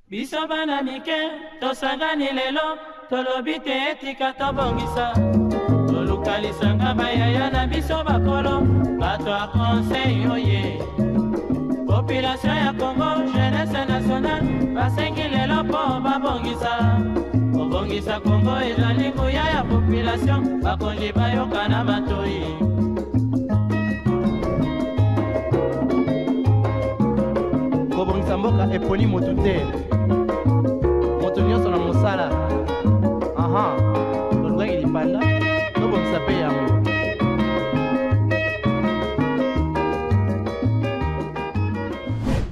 Biso bana mike, tosangani lelo, tolobi te etika tobongisa. Tolukalisanga bayaya na biso bakolo, bato a conseil oye. Population ya Congo, jeunesse nationale, basengi lelo po babongisa. Kobongisa Congo ezali nguya ya population, bakonzi bayoka na batoi. Kobongisa mboka eponi motu te. Moto nyonso na mosala. Aha. Tolukaki lipanda, tobongisa pe yango.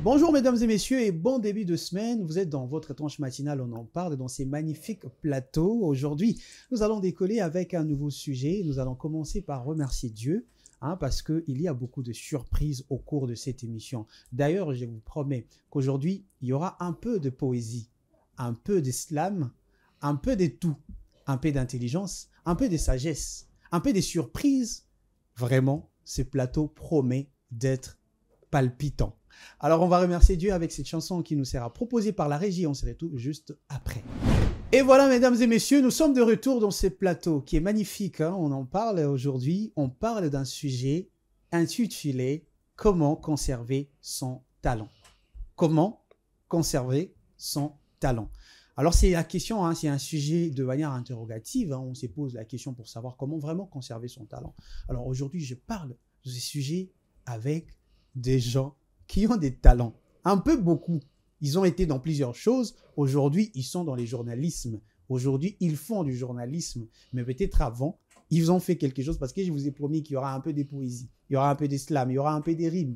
Bonjour mesdames et messieurs et bon début de semaine. Vous êtes dans votre tranche matinale, on en parle dans ces magnifiques plateaux. Aujourd'hui, nous allons décoller avec un nouveau sujet. Nous allons commencer par remercier Dieu parce qu'il y a beaucoup de surprises au cours de cette émission. D'ailleurs, je vous promets qu'aujourd'hui, il y aura un peu de poésie, un peu de slam, un peu de tout, un peu d'intelligence, un peu de sagesse, un peu de surprises. Vraiment, ce plateau promet d'être palpitant. Alors, on va remercier Dieu avec cette chanson qui nous sera proposée par la régie. On se retrouve juste après. Et voilà, mesdames et messieurs, nous sommes de retour dans ce plateau qui est magnifique. On en parle aujourd'hui. On parle d'un sujet intitulé « Comment conserver son talent ?» Comment conserver son talent? Alors, c'est la question, c'est un sujet de manière interrogative. On se pose la question pour savoir comment vraiment conserver son talent. Alors, aujourd'hui, je parle de ce sujet avec des gens qui ont des talents, un peu beaucoup. Ils ont été dans plusieurs choses. Aujourd'hui, ils sont dans les journalismes. Aujourd'hui, ils font du journalisme. Mais peut-être avant, ils ont fait quelque chose parce que je vous ai promis qu'il y aura un peu de poésie, il y aura un peu de slam, il y aura un peu de rimes.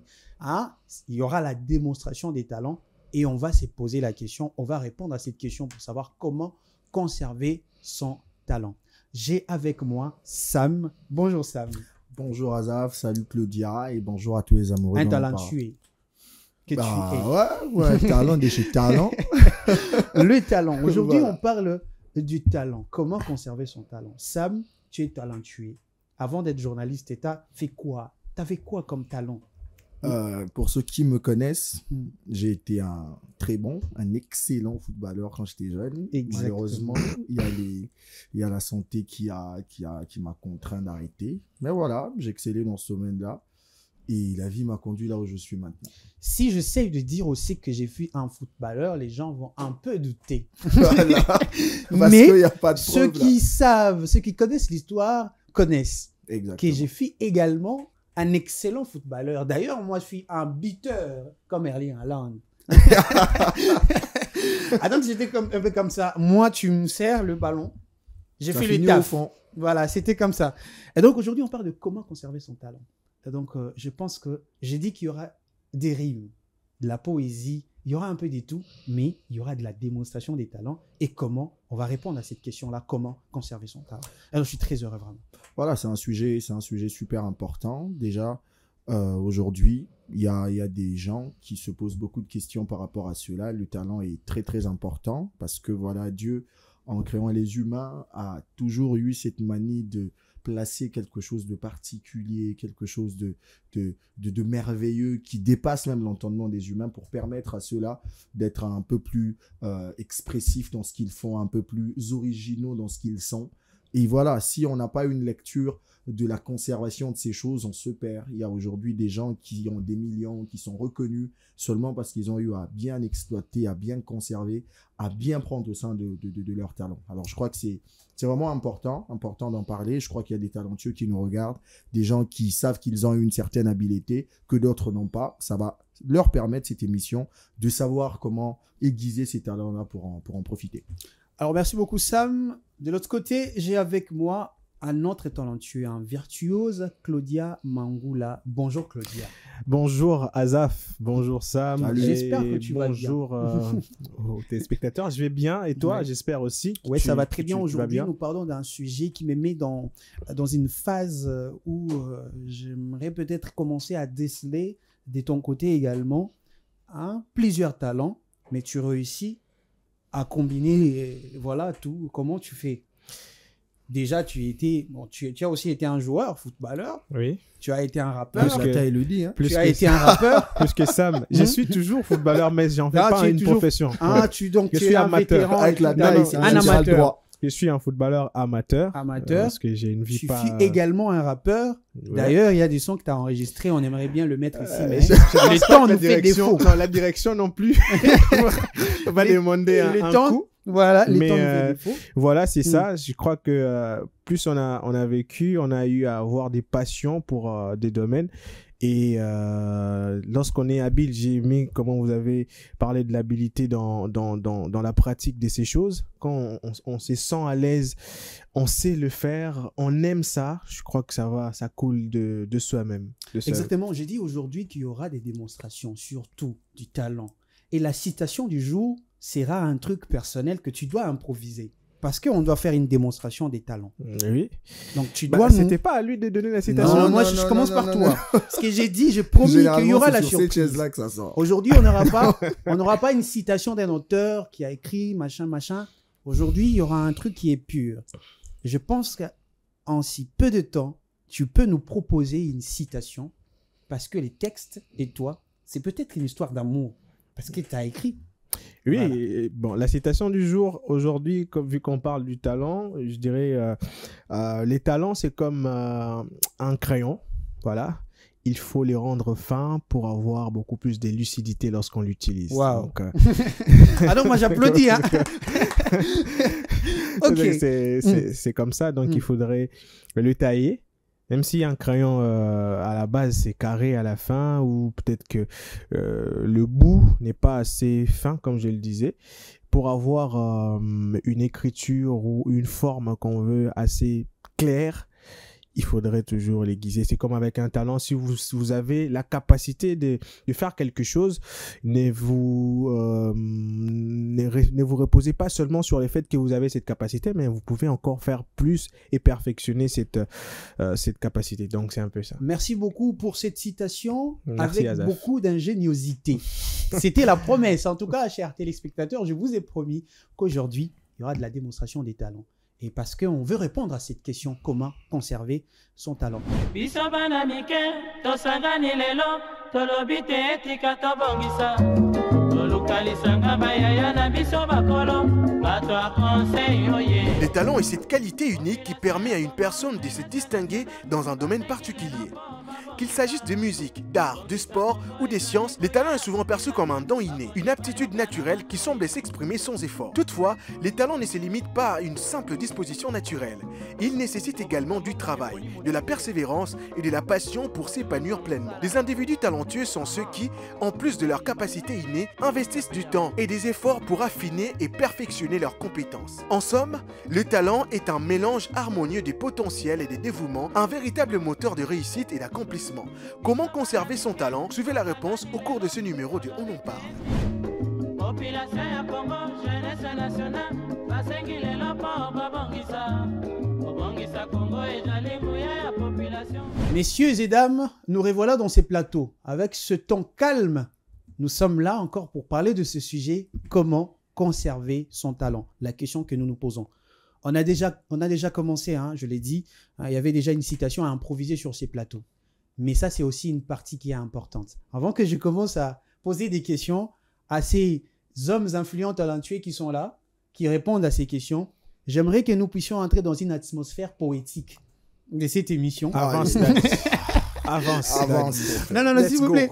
Il y aura la démonstration des talents et on va se poser la question, on va répondre à cette question pour savoir comment conserver son talent. J'ai avec moi Sam. Bonjour Sam. Bonjour Azaf, salut Claudia et bonjour à tous les amoureux. Un talentueux. Ouais, talent de chez talent. Le talent. Aujourd'hui, voilà. On parle du talent. Comment conserver son talent? Sam, tu es talentueux. Avant d'être journaliste, tu as fait quoi? Tu avais quoi comme talent? Pour ceux qui me connaissent, j'ai été un excellent footballeur quand j'étais jeune. Exactement. Malheureusement, il y a la santé qui m'a contraint d'arrêter. Mais voilà, j'ai excellé dans ce domaine-là. Et la vie m'a conduit là où je suis maintenant. Si j'essaie de dire aussi que j'ai vu un footballeur, les gens vont un peu douter. Voilà. Parce Mais qu'il y a pas de ceux preuve, qui savent, ceux qui connaissent l'histoire, connaissent Exactement. que j'ai vu également un excellent footballeur. D'ailleurs, moi, je suis un buteur comme Erling Haaland. Attends, j'étais un peu comme ça. Moi, tu me sers le ballon. J'ai fait le taf. Au fond. Voilà, c'était comme ça. Et donc, aujourd'hui, on parle de comment conserver son talent. Et donc, je pense que j'ai dit qu'il y aura des rimes, de la poésie, il y aura un peu de tout, mais il y aura de la démonstration des talents. Et comment? On va répondre à cette question-là, comment conserver son talent. Alors, je suis très heureux, vraiment. Voilà, c'est un sujet super important. Déjà, aujourd'hui, il y a des gens qui se posent beaucoup de questions par rapport à cela. Le talent est très, très important parce que voilà, Dieu, en créant les humains, a toujours eu cette manie de placer quelque chose de particulier, quelque chose de merveilleux qui dépasse même l'entendement des humains pour permettre à ceux-là d'être un peu plus expressifs dans ce qu'ils font, un peu plus originaux dans ce qu'ils sont. Et voilà, si on n'a pas une lecture de la conservation de ces choses, on se perd. Il y a aujourd'hui des gens qui ont des millions, qui sont reconnus seulement parce qu'ils ont eu à bien exploiter, à bien conserver, à bien prendre soin de leur talent. Alors, je crois que c'est vraiment important d'en parler. Je crois qu'il y a des talentueux qui nous regardent, des gens qui savent qu'ils ont une certaine habileté, que d'autres n'ont pas. Ça va leur permettre, cette émission, de savoir comment aiguiser ces talents-là pour en profiter. Alors, merci beaucoup, Sam. De l'autre côté, j'ai avec moi un autre talentueux, un virtuose, Claudia Mangula. Bonjour, Claudia. Bonjour, Azaf. Bonjour, Sam. Salut. J'espère que tu vas bien. Bonjour aux téléspectateurs. Je vais bien. Et toi, j'espère aussi. Oui, ça va très bien. Aujourd'hui, nous parlons d'un sujet qui me met dans une phase où j'aimerais peut-être commencer à déceler de ton côté également plusieurs talents, mais tu réussis à combiner, voilà, tout. Comment tu fais? déjà, tu as aussi été un joueur, footballeur. Oui. Tu as été un rappeur. Plus la taille le dit. Hein. Plus Tu que as été un rappeur. Plus que Sam. Je suis toujours footballeur, mais j'en fais Ah, pas tu es une toujours- profession. Ah, Ouais. donc Je tu suis es un amateur. vétéran. Avec la évidemment. taille, c'est un un amateur. droit. Je suis un footballeur amateur. Amateur. Parce que j'ai une vie Tu pas... fus également un rappeur. Ouais. D'ailleurs, il y a des sons que tu as enregistrés. On aimerait bien le mettre ici, mais Je le pense temps pas que nous fait défaut. Non, la direction non plus. On va demander Le un temps- coup. Voilà, les Mais, temps nous fait défaut. Voilà, c'est ça. Je crois que plus on a vécu, on a eu à avoir des passions pour des domaines. Et lorsqu'on est habile, j'ai aimé comment vous avez parlé de l'habilité dans la pratique de ces choses. Quand on se sent à l'aise, on sait le faire, on aime ça, je crois que ça coule de soi-même. Exactement. J'ai dit aujourd'hui qu'il y aura des démonstrations, surtout du talent. Et la citation du jour sera un truc personnel que tu dois improviser. Parce qu'on doit faire une démonstration des talents. Oui. Donc tu Bah, dois... c'était pas à lui de donner la Non, citation. moi non, je non, commence non, par non, toi. Ce que j'ai dit, j'ai promis qu'il y Généralement, aura c'est la sur cette surprise. chaise-là que ça sort. Aujourd'hui, on n'aura pas une citation d'un auteur qui a écrit machin, machin. Aujourd'hui, il y aura un truc qui est pur. Je pense qu'en si peu de temps, tu peux nous proposer une citation parce que les textes et toi, c'est peut-être une histoire d'amour parce que tu as écrit. Oui, Voilà. et bon, la citation du jour, aujourd'hui, vu qu'on parle du talent, je dirais, les talents, c'est comme un crayon, voilà. Il faut les rendre fins pour avoir beaucoup plus de lucidité lorsqu'on l'utilise. Waouh. Donc, Ah non, moi j'applaudis. Hein. Ok. c'est comme ça, donc il faudrait le tailler. Même si un crayon, à la base, c'est carré à la fin, ou peut-être que le bout n'est pas assez fin, comme je le disais, pour avoir une écriture ou une forme qu'on veut assez claire, il faudrait toujours l'aiguiser. C'est comme avec un talent, si vous avez la capacité de faire quelque chose, ne vous reposez pas seulement sur le fait que vous avez cette capacité, mais vous pouvez encore faire plus et perfectionner cette capacité. Donc, c'est un peu ça. Merci beaucoup pour cette citation Merci, avec Azaf. beaucoup d'ingéniosité. C'était la promesse. En tout cas, chers téléspectateurs, je vous ai promis qu'aujourd'hui, il y aura de la démonstration des talents. Et parce qu'on veut répondre à cette question, comment conserver son talent. biso bana mike tosangani lelo tolobi te etika tobongisa tolukalisanga bayaya na biso bakolo bato ya conseil oye. Les talents est cette qualité unique qui permet à une personne de se distinguer dans un domaine particulier. Qu'il s'agisse de musique, d'art, de sport ou des sciences, les talents est souvent perçu comme un don inné, une aptitude naturelle qui semble s'exprimer sans effort. Toutefois, les talents ne se limitent pas à une simple disposition naturelle. Ils nécessitent également du travail, de la persévérance et de la passion pour s'épanouir pleinement. Les individus talentueux sont ceux qui, en plus de leur capacité innée, investissent du temps et des efforts pour affiner et perfectionner leurs compétences. En somme, le talent est un mélange harmonieux des potentiels et des dévouements, un véritable moteur de réussite et d'accomplissement. Comment conserver son talent? Suivez la réponse au cours de ce numéro de On en parle. Population ya Congo, jeunesse nationale, basengi lelo mpo babongisa kobongisa Congo ezali nguya ya population. Messieurs et dames, nous revoilà dans ces plateaux. Avec ce ton calme, nous sommes là encore pour parler de ce sujet, comment conserver son talent. La question que nous nous posons. On a déjà commencé, hein, je l'ai dit, hein, il y avait déjà une citation à improviser sur ces plateaux. Mais ça, c'est aussi une partie qui est importante. Avant que je commence à poser des questions à ces hommes influents, talentueux qui sont là, qui répondent à ces questions, j'aimerais que nous puissions entrer dans une atmosphère poétique de cette émission. Avance, Avance. Non, Let's s'il vous go. plaît.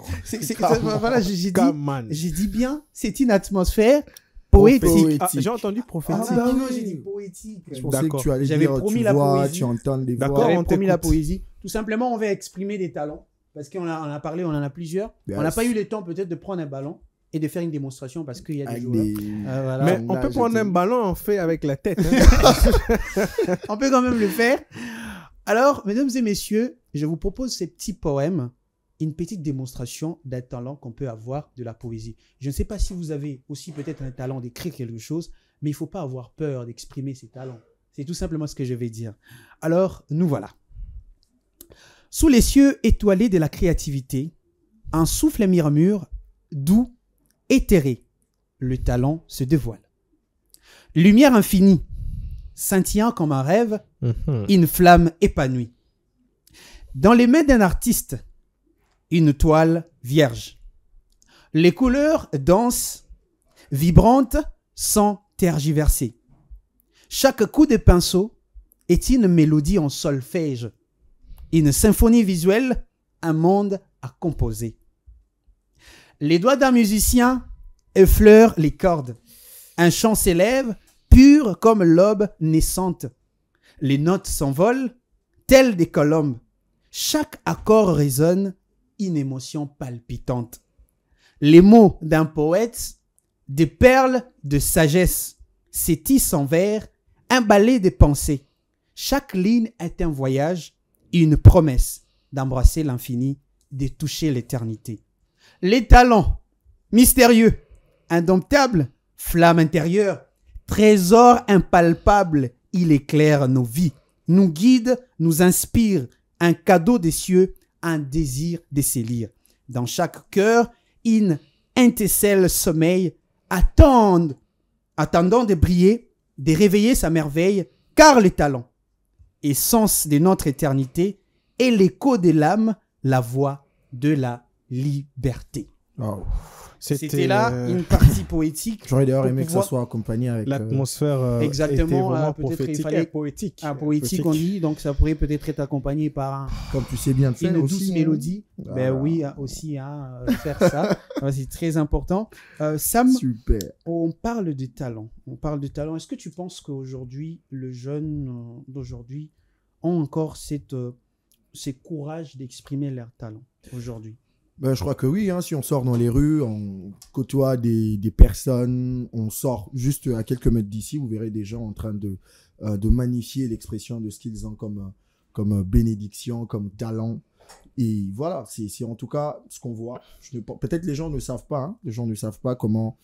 Voilà, Come on. j'ai dit bien, c'est une atmosphère poétique. Ah, j'ai entendu prophétique. Ah, bah non, oui. j'ai dit poétique. Je pensais que D'accord. tu allais J'avais dire, promis tu la vois, poésie. tu entends les D'accord. voix. J'avais on promis la t'écoute. poésie. Tout simplement, on va exprimer des talents. Parce qu'on a parlé, on en a plusieurs. Yes. On n'a pas eu le temps peut-être de prendre un ballon et de faire une démonstration parce qu'il y a des Avec joueurs. des... Voilà. Mais Là, on peut je prendre te- un ballon, on fait avec la tête. Hein. On peut quand même le faire. Alors, mesdames et messieurs, je vous propose ces petits poèmes, une petite démonstration d'un talent qu'on peut avoir de la poésie. Je ne sais pas si vous avez aussi peut-être un talent d'écrire quelque chose, mais il ne faut pas avoir peur d'exprimer ses talents. C'est tout simplement ce que je vais dire. Alors, nous voilà. Sous les cieux étoilés de la créativité, un souffle murmure, doux, éthéré, le talent se dévoile. Lumière infinie, scintillant comme un rêve, une flamme épanouie. Dans les mains d'un artiste, une toile vierge. Les couleurs dansent, vibrantes, sans tergiverser. Chaque coup de pinceau est une mélodie en solfège, une symphonie visuelle, un monde à composer. Les doigts d'un musicien effleurent les cordes. Un chant s'élève, pur comme l'aube naissante. Les notes s'envolent, telles des colombes. Chaque accord résonne, une émotion palpitante. Les mots d'un poète, des perles de sagesse, s'étissent en vers, un ballet de pensées. Chaque ligne est un voyage, une promesse d'embrasser l'infini, de toucher l'éternité. Les talents, mystérieux, indomptables, flamme intérieure, trésor impalpable, il éclaire nos vies, nous guide, nous inspire, un cadeau des cieux, un désir de s'élire. Dans chaque cœur, une étincelle sommeil, attendant de briller, de réveiller sa merveille, car les talents, essence de notre éternité, est l'écho de l'âme, la voix de la liberté. Wow. C'était là une partie poétique. J'aurais d'ailleurs aimé que ça soit accompagné avec l'atmosphère. Exactement, vraiment peut-être il prophétique fallait et poétique. Un poétique, on dit, donc ça pourrait peut-être être accompagné par comme tu sais bien le faire une aussi, douce mélodie. Ben oui, aussi, faire ça. C'est très important. Sam, super. on parle de talent. Est-ce que tu penses qu'aujourd'hui, les jeunes d'aujourd'hui ont encore ce courage d'exprimer leur talent aujourd'hui? Ben, je crois que oui, hein, si on sort dans les rues, on côtoie des personnes, on sort juste à quelques mètres d'ici, vous verrez des gens en train de magnifier l'expression de ce qu'ils ont comme bénédiction, comme talent. Et voilà, c'est en tout cas ce qu'on voit. Peut-être les gens ne savent pas, hein, les gens ne savent pas comment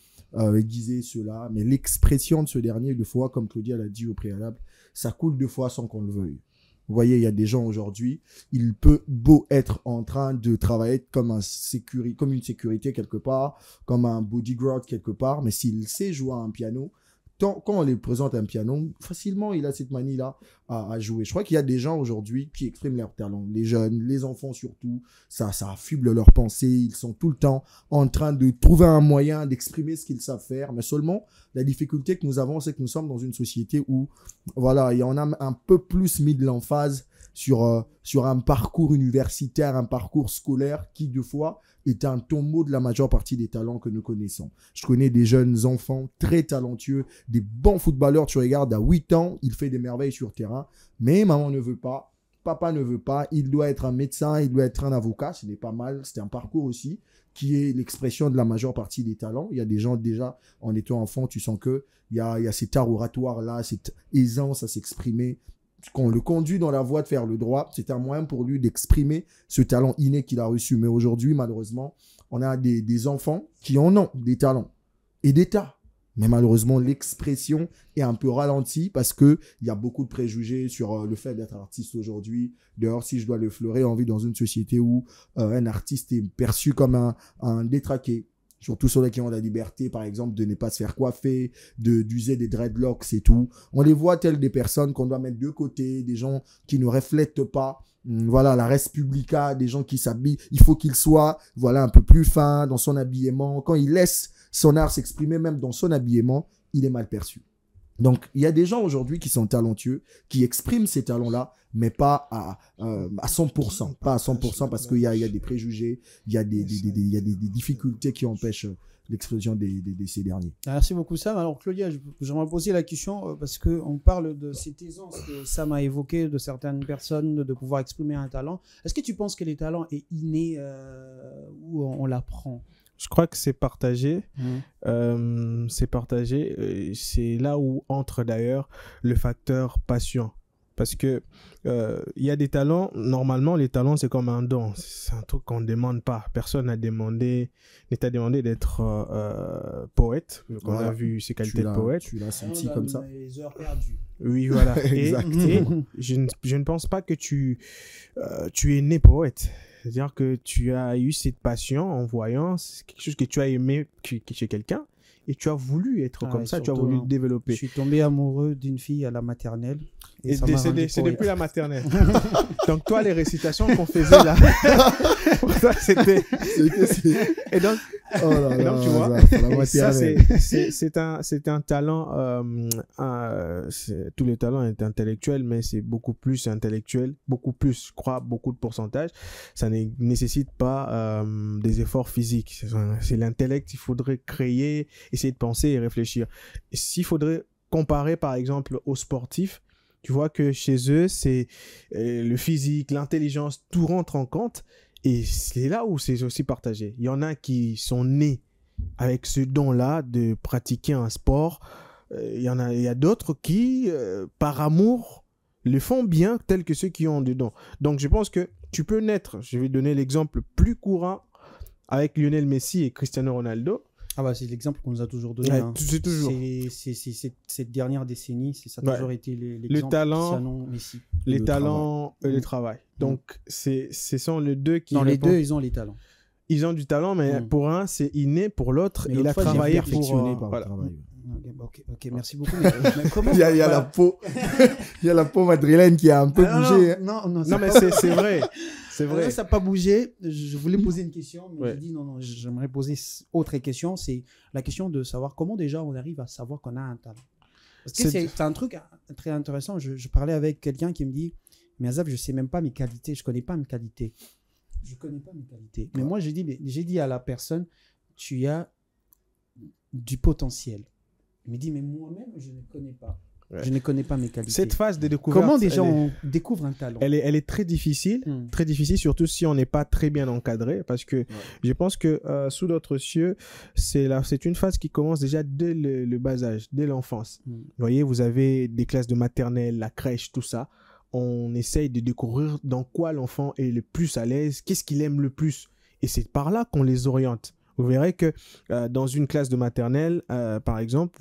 aiguiser cela, mais l'expression de ce dernier, deux fois, comme Claudia l'a dit au préalable, ça coule deux fois sans qu'on le veuille. Vous voyez, il y a des gens aujourd'hui, il peut beau être en train de travailler comme une sécurité quelque part, comme un bodyguard quelque part, mais s'il sait jouer à un piano, quand on lui présente un piano, facilement, il a cette manie-là à jouer. Je crois qu'il y a des gens aujourd'hui qui expriment leur talent. Les jeunes, les enfants surtout, ça affuble leurs pensées. Ils sont tout le temps en train de trouver un moyen d'exprimer ce qu'ils savent faire. Mais seulement, la difficulté que nous avons, c'est que nous sommes dans une société où, voilà, il y en a un peu plus mis de l'emphase sur un parcours universitaire, un parcours scolaire qui, deux fois, est un tombeau de la majeure partie des talents que nous connaissons. Je connais des jeunes enfants très talentueux, des bons footballeurs. Tu regardes, à 8 ans, il fait des merveilles sur terrain, mais maman ne veut pas, papa ne veut pas, il doit être un médecin, il doit être un avocat, ce n'est pas mal, c'est un parcours aussi qui est l'expression de la majeure partie des talents. Il y a des gens déjà, en étant enfant, tu sens que il y a cet art oratoire-là, cette aisance à s'exprimer. Quand on le conduit dans la voie de faire le droit, c'est un moyen pour lui d'exprimer ce talent inné qu'il a reçu. Mais aujourd'hui, malheureusement, on a des enfants qui en ont des talents et des tas. Mais malheureusement, l'expression est un peu ralentie parce qu'il y a beaucoup de préjugés sur le fait d'être artiste aujourd'hui. D'ailleurs, si je dois le fleurer, on vit dans une société où un artiste est perçu comme un détraqué. Surtout ceux qui ont la liberté, par exemple, de ne pas se faire coiffer, d'user des dreadlocks et tout. On les voit telles des personnes qu'on doit mettre de côté, des gens qui ne reflètent pas, voilà, la res publica, des gens qui s'habillent. Il faut qu'il soit, voilà, un peu plus fin dans son habillement. Quand il laisse son art s'exprimer, même dans son habillement, il est mal perçu. Donc, il y a des gens aujourd'hui qui sont talentueux, qui expriment ces talents-là, mais pas à 100%. Pas à 100% parce qu'il y a des préjugés, il y a des difficultés qui empêchent l'explosion de ces derniers. Merci beaucoup, Sam. Alors, Claudia, j'aimerais poser la question parce qu'on parle de cette aisance que Sam a évoquée de certaines personnes de pouvoir exprimer un talent. Est-ce que tu penses que les talents est inné ou on l'apprend? Je crois que c'est partagé. C'est partagé. C'est là où entre d'ailleurs le facteur passion. Parce que il y a des talents, normalement les talents c'est comme un don, c'est un truc qu'on ne demande pas. Personne n'est t'a demandé d'être poète, on a vu ses qualités de poète. Tu l'as senti comme ça. Les heures perdues. Oui, voilà. et je ne pense pas que tu es né poète. C'est-à-dire que tu as eu cette passion en voyant quelque chose que tu as aimé chez quelqu'un et tu as voulu être comme ouais, ça, tu as surtout, voulu te développer. Je suis tombé amoureux d'une fille à la maternelle. Et ça m'a rendu c'est poète. depuis la maternelle. Donc toi, les récitations qu'on faisait là, pour toi, c'était... Et donc, Oh là et donc, là, tu vois, la et ça, maternelle. c'est un talent. Tous les talents sont intellectuels, mais c'est beaucoup plus intellectuel, beaucoup plus, je crois, beaucoup de pourcentage. Ça ne nécessite pas des efforts physiques. C'est l'intellect, il faudrait créer, essayer de penser et réfléchir. Et s'il faudrait comparer, par exemple, aux sportifs, tu vois que chez eux, c'est le physique, l'intelligence, tout rentre en compte. Et c'est là où c'est aussi partagé. Il y en a qui sont nés avec ce don-là de pratiquer un sport. Il y a d'autres qui, par amour, le font bien, tels que ceux qui ont des dons. Donc, je pense que tu peux naître. Je vais donner l'exemple plus courant avec Lionel Messi et Cristiano Ronaldo. Ah bah c'est l'exemple qu'on nous a toujours donné. Ouais, hein. c'est toujours. C'est cette dernière décennie, ça a Ouais. toujours été l'exemple. talent, Cristiano, Messi. Les Le talents et travail. le travail. Donc, ce sont les deux qui Non, les répondent. deux, ils ont les talents. Ils ont du talent, mais pour un, c'est inné. Pour l'autre, Mais il a l'autre fois, j'ai travaillé Perfectionné pour... par voilà. le travail. Ok, merci beaucoup. Mais comment Il y a la peau, il y a la peau madrilène qui a un peu bougé. Non, Non, mais c'est vrai. C'est vrai. Ça n'a pas bougé. Je voulais poser une question, mais Ouais. j'ai dit non, j'aimerais poser autre question. C'est la question de savoir comment déjà on arrive à savoir qu'on a un talent. Parce que c'est un truc très intéressant. Je parlais avec quelqu'un qui me dit, mais Azab, je ne sais même pas mes qualités, je ne connais pas mes qualités. Je connais pas mes qualités. Mais moi, j'ai dit à la personne, tu as du potentiel. Il me dit, mais moi-même, je ne connais pas. Ouais. Je ne connais pas mes qualités. Cette phase de découverte, Comment déjà on découvre un talent? elle est très difficile, surtout si on n'est pas très bien encadré, parce que je pense que sous d'autres cieux, c'est une phase qui commence déjà dès le bas âge, dès l'enfance. Vous voyez, vous avez des classes de maternelle, la crèche, tout ça. On essaye de découvrir dans quoi l'enfant est le plus à l'aise, qu'est-ce qu'il aime le plus. Et c'est par là qu'on les oriente. Vous verrez que dans une classe de maternelle, par exemple,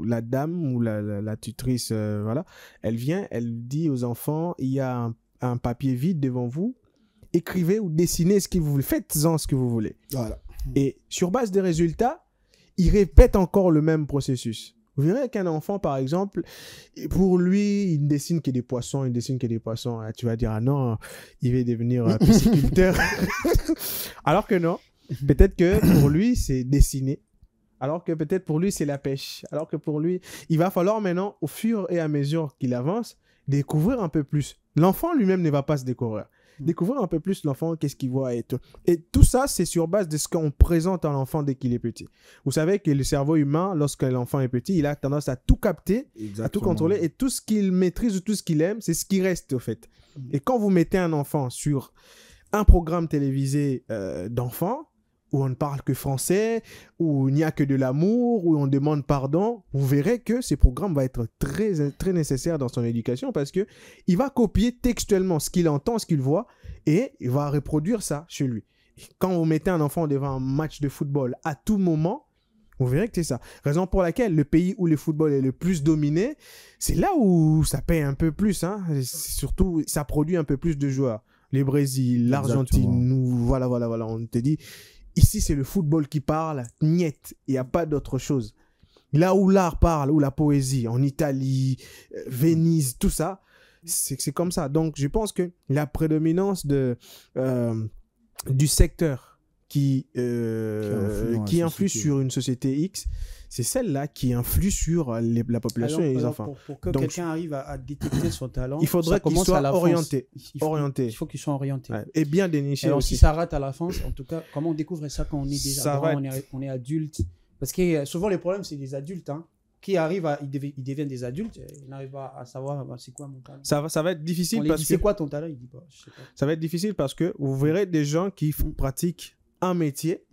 la dame ou la tutrice, voilà, elle vient, elle dit aux enfants, il y a un papier vide devant vous, écrivez ou dessinez ce que vous voulez, faites-en ce que vous voulez. Voilà. Et sur base des résultats, il répète encore le même processus. Vous verrez qu'un enfant, par exemple, pour lui, il ne dessine que des poissons, il dessine que des poissons. Tu vas dire, ah non, il va devenir pisciculteur. Alors que non. Peut-être que pour lui, c'est dessiner. Alors que peut-être pour lui, c'est la pêche. Alors que pour lui, il va falloir maintenant, au fur et à mesure qu'il avance, découvrir un peu plus. L'enfant lui-même ne va pas se découvrir. Découvrir un peu plus l'enfant, qu'est-ce qu'il voit et tout. Et tout ça, c'est sur base de ce qu'on présente à l'enfant dès qu'il est petit. Vous savez que le cerveau humain, lorsque l'enfant est petit, il a tendance à tout capter, Exactement. à tout contrôler. Et tout ce qu'il maîtrise ou tout ce qu'il aime, c'est ce qui reste, au fait. Et quand vous mettez un enfant sur un programme télévisé d'enfant, où on ne parle que français, où il n'y a que de l'amour, où on demande pardon, vous verrez que ce programme va être très, très nécessaire dans son éducation parce qu'il va copier textuellement ce qu'il entend, ce qu'il voit, et il va reproduire ça chez lui. Et quand vous mettez un enfant devant un match de football à tout moment, vous verrez que c'est ça. Raison pour laquelle le pays où le football est le plus dominé, c'est là où ça paye un peu plus. Hein. Surtout, ça produit un peu plus de joueurs. Le Brésil, l'Argentine, nous, voilà, on te dit... Ici, c'est le football qui parle, niet, il n'y a pas d'autre chose. Là où l'art parle, où la poésie, en Italie, Venise, tout ça, c'est comme ça. Donc, je pense que la prédominance du secteur qui influe sur une société X, c'est celle-là qui influe sur la population et les enfants. Pour que quelqu'un arrive à détecter son talent, il faudrait qu'il soit orienté. Il faut qu'il soit orienté. Ouais. Et bien déniché alors, aussi. si ça rate à la fin, en tout cas, comment on découvre ça quand on est déjà grand, on est adulte? Parce que souvent, les problèmes, c'est les adultes qui arrivent, ils deviennent des adultes, ils n'arrivent pas à savoir c'est quoi mon talent. Ça va être difficile parce que... C'est quoi ton talent? Il dit pas, je sais pas. Ça va être difficile parce que vous verrez des gens qui pratiquent un métier.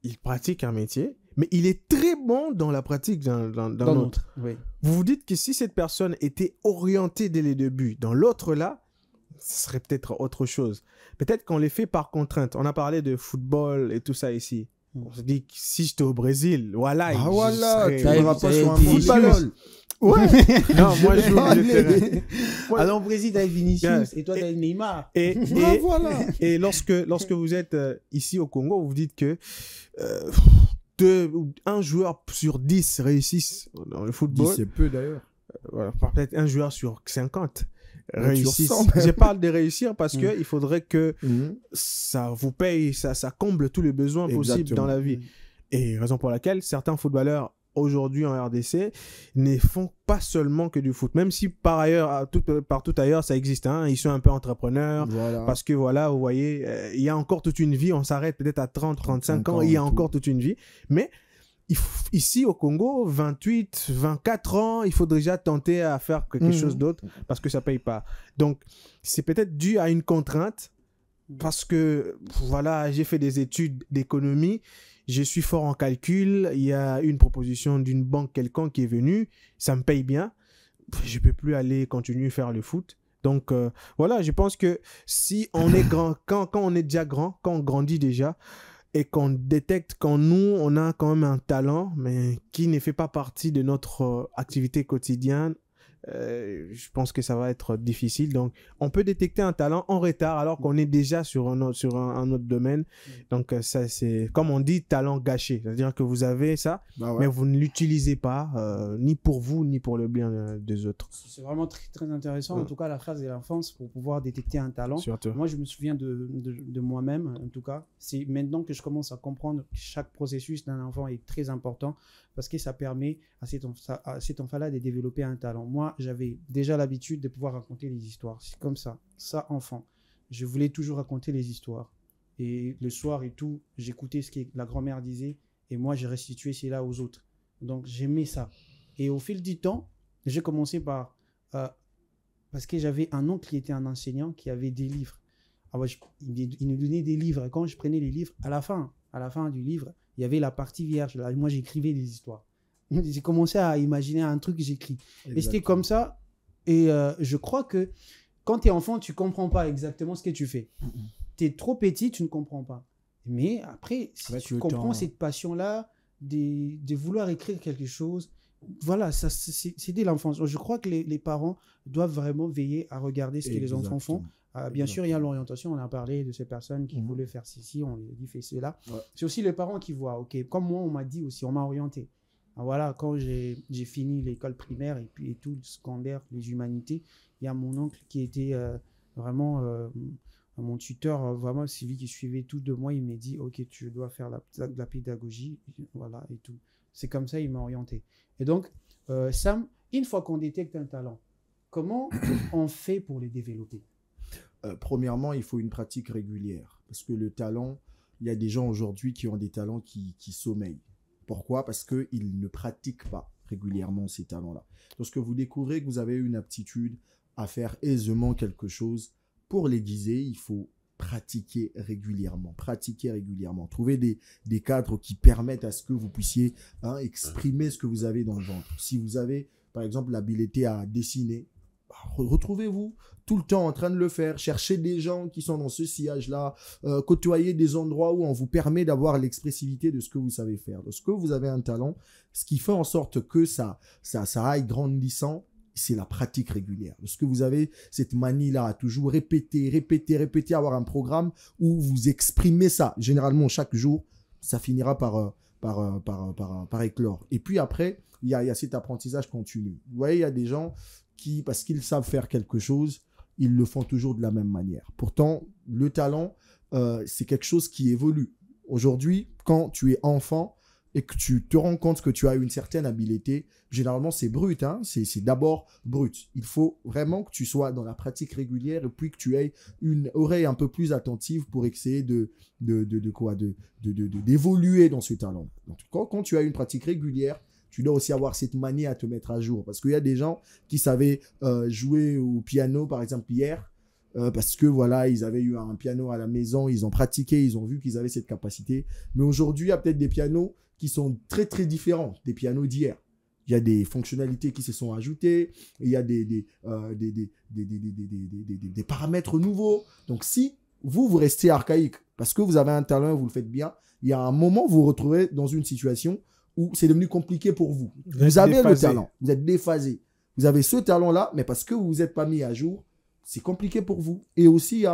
Il pratique un métier, mais il est très bon dans la pratique d'un autre. Oui. Vous vous dites que si cette personne était orientée dès les débuts dans l'autre là, ce serait peut-être autre chose. Peut-être qu'on les fait par contrainte. On a parlé de football et tout ça ici. On se dit que si j'étais au Brésil, voilà. Ah voilà, tu serais... ne vas pas sur un football. Ouais. Non, moi je joue au milieu de terrain. Alors au Brésil, t'as Vinicius et toi t'as Neymar. Voilà. Et lorsque vous êtes ici au Congo, vous vous dites que un joueur sur 10 réussissent dans le football. C'est peu d'ailleurs. Voilà, peut-être un joueur sur 50 réussissent. Sur 100, Je parle de réussir parce que il faudrait que ça vous paye, ça comble tous les besoins possibles dans la vie. Et raison pour laquelle certains footballeurs aujourd'hui en RDC ne font pas seulement que du foot, même si par ailleurs, partout ailleurs ça existe, hein. Ils sont un peu entrepreneurs, parce que voilà, vous voyez, il y a encore toute une vie, on s'arrête peut-être à 30-35 ans, il y a encore toute une vie, mais ici au Congo, 24 ans, il faut déjà tenter à faire quelque chose d'autre, parce que ça paye pas. Donc c'est peut-être dû à une contrainte, parce que voilà, j'ai fait des études d'économie, je suis fort en calcul, il y a une proposition d'une banque quelconque qui est venue, ça me paye bien, je ne peux plus aller continuer à faire le foot. Donc voilà, je pense que si on est grand, quand on est déjà grand, quand on grandit déjà, et qu'on détecte qu'en nous, on a quand même un talent, mais qui ne fait pas partie de notre activité quotidienne, je pense que ça va être difficile. Donc, on peut détecter un talent en retard alors qu'on est déjà sur un autre domaine. Donc, ça, c'est, comme on dit, talent gâché. C'est-à-dire que vous avez ça, mais vous ne l'utilisez pas, ni pour vous, ni pour le bien des autres. C'est vraiment très, très intéressant. En tout cas, la phase de l'enfance pour pouvoir détecter un talent. Surtout. Moi, je me souviens de moi-même, en tout cas. C'est maintenant que je commence à comprendre que chaque processus d'un enfant est très important parce que ça permet à cet enfant-là de développer un talent. Moi, j'avais déjà l'habitude de pouvoir raconter les histoires. C'est comme ça. Ça, enfant. Je voulais toujours raconter les histoires. Et le soir et tout, j'écoutais ce que la grand-mère disait et moi, j'ai restitué cela aux autres. Donc, j'aimais ça. Et au fil du temps, j'ai commencé par... parce que j'avais un oncle qui était un enseignant qui avait des livres. Alors, il nous donnait des livres. Et quand je prenais les livres, à la fin du livre, il y avait la partie vierge. Là, moi, j'écrivais des histoires. J'ai commencé à imaginer un truc que j'écris. Et c'était comme ça. Et je crois que quand tu es enfant, tu ne comprends pas exactement ce que tu fais. Tu es trop petit, tu ne comprends pas. Mais après, si tu comprends cette passion-là de vouloir écrire quelque chose, voilà, c'est dès l'enfance. Je crois que les parents doivent vraiment veiller à regarder ce que les enfants font. Bien sûr, il y a l'orientation. On a parlé de ces personnes qui voulaient faire ceci, on lui a dit fais cela. C'est aussi les parents qui voient. Ok, comme moi, on m'a dit aussi, on m'a orienté. Voilà, quand j'ai fini l'école primaire et puis tout le secondaire, les humanités, il y a mon oncle qui était vraiment mon tuteur, vraiment celui qui suivait tout de moi. Il m'a dit, ok, tu dois faire la pédagogie, voilà, et tout. C'est comme ça, il m'a orienté. Et donc, Sam, une fois qu'on détecte un talent, comment on fait pour le développer? Premièrement, il faut une pratique régulière. Parce que le talent, il y a des gens aujourd'hui qui ont des talents qui sommeillent. Pourquoi? Parce qu'ils ne pratiquent pas régulièrement ces talents-là. Lorsque vous découvrez que vous avez une aptitude à faire aisément quelque chose, pour l'aiguiser, il faut pratiquer régulièrement. Trouver des cadres qui permettent à ce que vous puissiez exprimer ce que vous avez dans le ventre. Si vous avez, par exemple, l'habileté à dessiner, retrouvez-vous tout le temps en train de le faire. Cherchez des gens qui sont dans ce sillage-là. Côtoyez des endroits où on vous permet d'avoir l'expressivité de ce que vous savez faire. Lorsque vous avez un talent, ce qui fait en sorte que ça aille grandissant, c'est la pratique régulière. Lorsque vous avez cette manie-là à toujours répéter, avoir un programme où vous exprimez ça, généralement chaque jour, ça finira par éclore. Et puis après, il y a cet apprentissage continu. Vous voyez, il y a des gens qui, parce qu'ils savent faire quelque chose, ils le font toujours de la même manière. Pourtant, le talent, c'est quelque chose qui évolue. Aujourd'hui, quand tu es enfant et que tu te rends compte que tu as une certaine habileté, généralement, c'est brut. C'est d'abord brut. Il faut vraiment que tu sois dans la pratique régulière et puis que tu aies une oreille un peu plus attentive pour essayer d'évoluer dans ce talent. Donc, quand tu as une pratique régulière, tu dois aussi avoir cette manie à te mettre à jour. Parce qu'il y a des gens qui savaient jouer au piano, par exemple, hier, parce que voilà, ils avaient eu un piano à la maison, ils ont pratiqué, ils ont vu qu'ils avaient cette capacité. Mais aujourd'hui, il y a peut-être des pianos qui sont très, très différents des pianos d'hier. Il y a des fonctionnalités qui se sont ajoutées, il y a des paramètres nouveaux. Donc, si vous restez archaïque parce que vous avez un talent et vous le faites bien, il y a un moment où vous vous retrouvez dans une situation où c'est devenu compliqué pour vous. Vous avez le talent, vous êtes déphasé. Vous avez ce talent-là, mais parce que vous vous êtes pas mis à jour, c'est compliqué pour vous. Et aussi,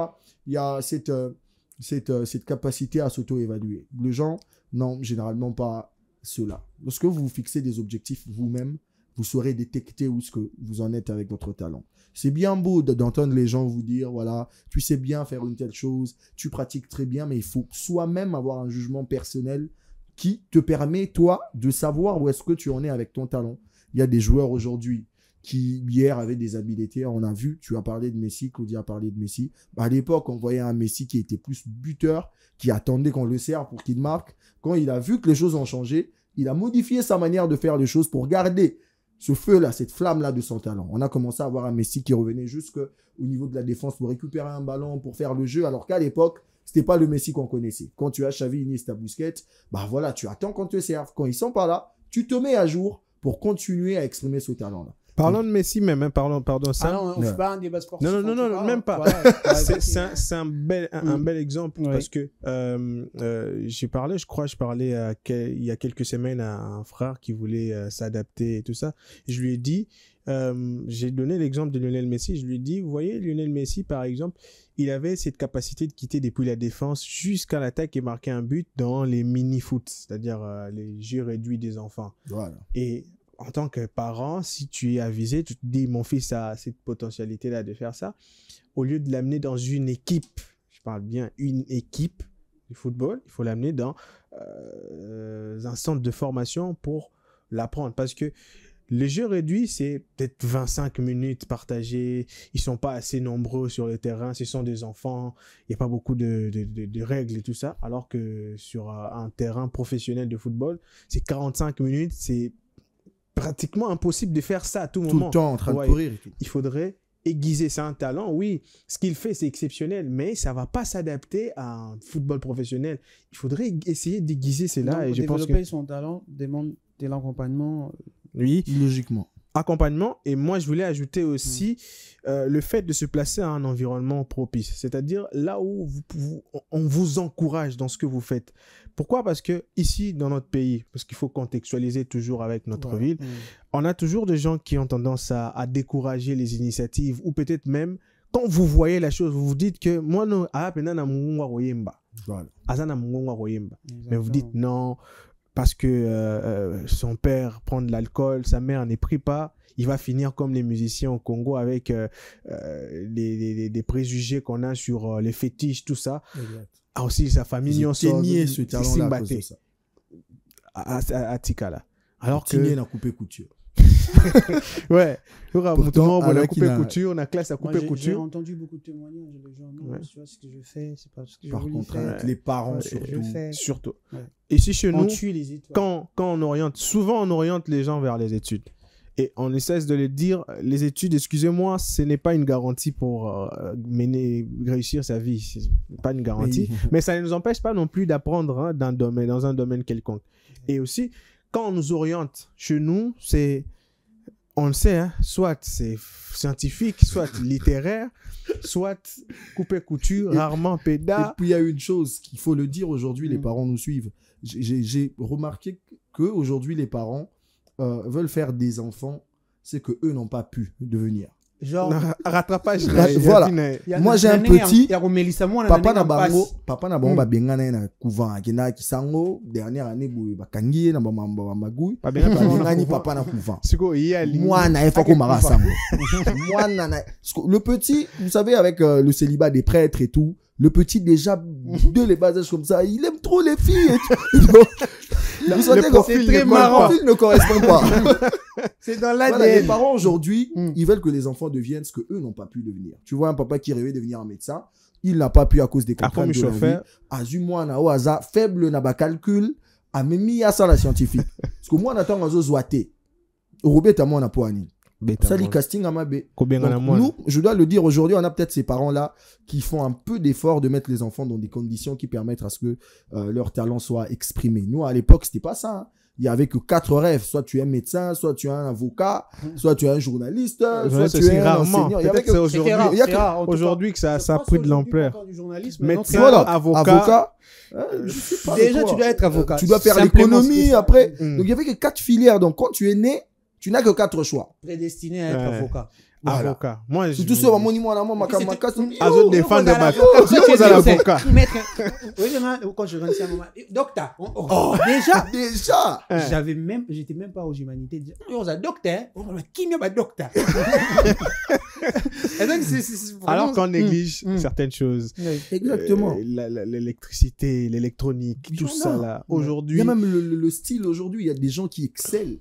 il y a cette capacité à s'auto-évaluer. Les gens n'ont généralement pas cela. Lorsque vous vous fixez des objectifs vous-même, vous saurez détecter où ce que vous en êtes avec votre talent. C'est bien beau d'entendre les gens vous dire, voilà, tu sais bien faire une telle chose, tu pratiques très bien, mais il faut soi-même avoir un jugement personnel qui te permet, toi, de savoir où est-ce que tu en es avec ton talent. Il y a des joueurs aujourd'hui qui, hier, avaient des habiletés. On a vu, tu as parlé de Messi, Claudia a parlé de Messi. À l'époque, on voyait un Messi qui était plus buteur, qui attendait qu'on le serve pour qu'il marque. Quand il a vu que les choses ont changé, il a modifié sa manière de faire les choses pour garder ce feu-là, cette flamme-là de son talent. On a commencé à avoir un Messi qui revenait jusqu'au niveau de la défense pour récupérer un ballon, pour faire le jeu, alors qu'à l'époque, c'était pas le Messi qu'on connaissait. Quand tu as Xavi, Iniesta, Busquets, bah voilà, tu attends qu'on te serve. Quand ils sont pas là, tu te mets à jour pour continuer à exprimer ce talent-là. Parlons de Messi même, hein, pardon ça. Ah non, on ne fait pas un débat sportif. Non, même pas. Voilà, c'est un bel exemple parce que je parlais il y a quelques semaines à un frère qui voulait s'adapter et tout ça. Je lui ai dit, j'ai donné l'exemple de Lionel Messi. Je lui ai dit, vous voyez, Lionel Messi, par exemple, il avait cette capacité de quitter depuis la défense jusqu'à l'attaque et marquer un but dans les mini-foot, c'est-à-dire les jeux réduits des enfants. Voilà. Et en tant que parent, si tu es avisé, tu te dis, mon fils a cette potentialité-là de faire ça, au lieu de l'amener dans une équipe, je parle bien une équipe de football, il faut l'amener dans un centre de formation pour l'apprendre. Parce que les jeux réduits, c'est peut-être 25 minutes partagées, ils ne sont pas assez nombreux sur le terrain, ce sont des enfants, il n'y a pas beaucoup de règles et tout ça, alors que sur un terrain professionnel de football, c'est 45 minutes, c'est pratiquement impossible de faire ça à tout moment. Tout le temps en train de courir et tout. Il faudrait aiguiser. C'est un talent, oui. Ce qu'il fait, c'est exceptionnel, mais ça ne va pas s'adapter à un football professionnel. Il faudrait essayer d'aiguiser cela. Et je pense que développer son talent demande de l'accompagnement. Oui, logiquement. Accompagnement. Et moi, je voulais ajouter aussi le fait de se placer à un environnement propice. C'est-à-dire là où on vous encourage dans ce que vous faites. Pourquoi? Parce que ici, dans notre pays, parce qu'il faut contextualiser toujours avec notre ville, on a toujours des gens qui ont tendance à décourager les initiatives ou peut-être même, quand vous voyez la chose, vous vous dites que moi, non, mais vous dites non, parce que son père prend de l'alcool, sa mère n'est pris pas, il va finir comme les musiciens au Congo avec des préjugés qu'on a sur les fétiches, tout ça. Exact. Ah, aussi, sa famille ont nié ce talent-là à cause de ça. À Tikala. Alors que... Tigné n'a coupé couture. Ouais. Pourtant, on a coupé couture, on a classe à couper couture. J'ai entendu beaucoup de témoignages de gens. Non, tu vois ce que je fais, c'est pas ce que je Par voulais contre, faire. avec les parents Surtout. Ouais. Ici, chez On nous, tue les étoiles. quand on oriente, souvent on oriente les gens vers les études. Et on ne cesse de le dire, les études, excusez-moi, ce n'est pas une garantie pour réussir sa vie. Ce n'est pas une garantie. Mais ça ne nous empêche pas non plus d'apprendre dans un domaine quelconque. Et aussi, quand on nous oriente chez nous, on le sait, hein, soit c'est scientifique, soit littéraire, soit coupé-couture, rarement pédale. Et puis il y a une chose qu'il faut le dire aujourd'hui, les parents nous suivent. J'ai remarqué qu'aujourd'hui, les parents veulent faire des enfants ce que eux n'ont pas pu devenir. Genre rattrapage. Voilà. Moi j'ai un petit papa na bango bengana na couvent akina kisango dernière année boy bakangi na bamamba magui bengani papa na couvent. Moi na efako mara sango. Moi na le petit, vous savez avec le célibat des prêtres et tout, le petit déjà de les bas âges comme ça, il aime trop les filles. Vous sentez que c'est très marrant. Le profil ne correspond pas. C'est dans l'ADN. Voilà, les parents aujourd'hui, ils veulent que les enfants deviennent ce que eux n'ont pas pu devenir. Tu vois un papa qui rêvait de devenir un médecin, il n'a pas pu à cause des contraintes de la vie. Azuma na oaza faible na ba calcul, a memi à ça la scientifique. Parce que moi on attend un zoaté. Robert à moi na poani. Ça dit casting à ma B. Nous, je dois le dire aujourd'hui, on a peut-être ces parents-là qui font un peu d'effort de mettre les enfants dans des conditions qui permettent à ce que leur talent soit exprimé. Nous, à l'époque, c'était pas ça. Hein. Il y avait que 4 rêves. Soit tu es un médecin, soit tu es un avocat, soit tu es un journaliste, soit tu es un enseignant. Il y avait que aujourd'hui que ça a pris de l'ampleur. Médecin, voilà, avocat. Déjà, tu dois être avocat. Tu dois faire l'économie après. Donc, il y avait que 4 filières. Donc, quand tu es né, tu n'as que 4 choix. Prédestiné à être avocat. Voilà. Avocat. Moi, Tout ça, mon moi, Azo défend de ma vous à l'avocat. Quand je rentre à maman, docteur. Déjà. J'étais même pas aux humanités. On a docteur. Qui n'est pas docteur? Alors qu'on néglige certaines choses. Exactement. L'électricité, l'électronique, tout ça là. Aujourd'hui. Il y a même le style aujourd'hui, il y a des gens qui excellent.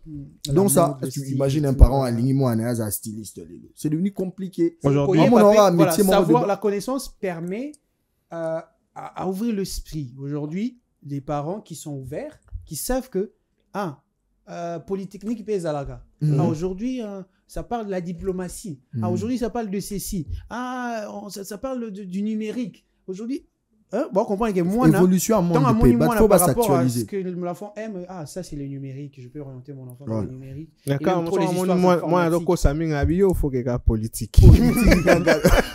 Donc ça, tu imagines un parent aligné, moi, un styliste. C'est devenu compliqué. Aujourd'hui, on aura un métier, savoir, la connaissance permet à ouvrir l'esprit. Aujourd'hui, des parents qui sont ouverts, qui savent que Polytechnique pèse à la gare. Aujourd'hui, ça parle de la diplomatie. Aujourd'hui, ça parle de ceci. Ça parle du numérique. Aujourd'hui, bon, on comprend que moi, évolution à mon pays, il faut pas s'actualiser. Ce que l'enfant aime, ça c'est le numérique, je peux orienter mon enfant vers le numérique. D'accord, moi, donc, ça il faut qu'il y ait un politique.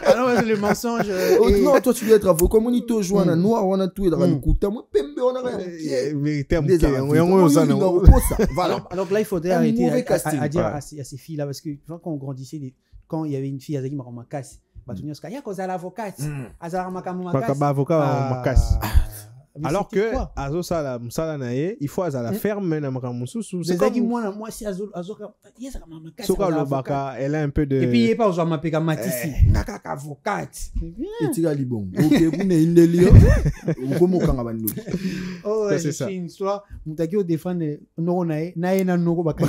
Alors, le mensonge. Non, toi, tu dois être avocat. Comme on y te joint, noir, on a tout, on a le coup. Moi, pembe, on a rien. Voilà. Alors là, il faudrait arrêter à dire à ces filles-là, parce que quand on grandissait, quand il y avait une fille, elle m'a cassé. Alors que azo sala musala nae il faut azala ferme na makamususu c'est comme moi si azo soka le baka elle a un peu de et puis il est pas aux mapeka matisi naka avocate et tu gali bon OK vous ne indeli ukomo kanga bandu oh c'est ça une histoire mutaki au défendre no nae na noko baka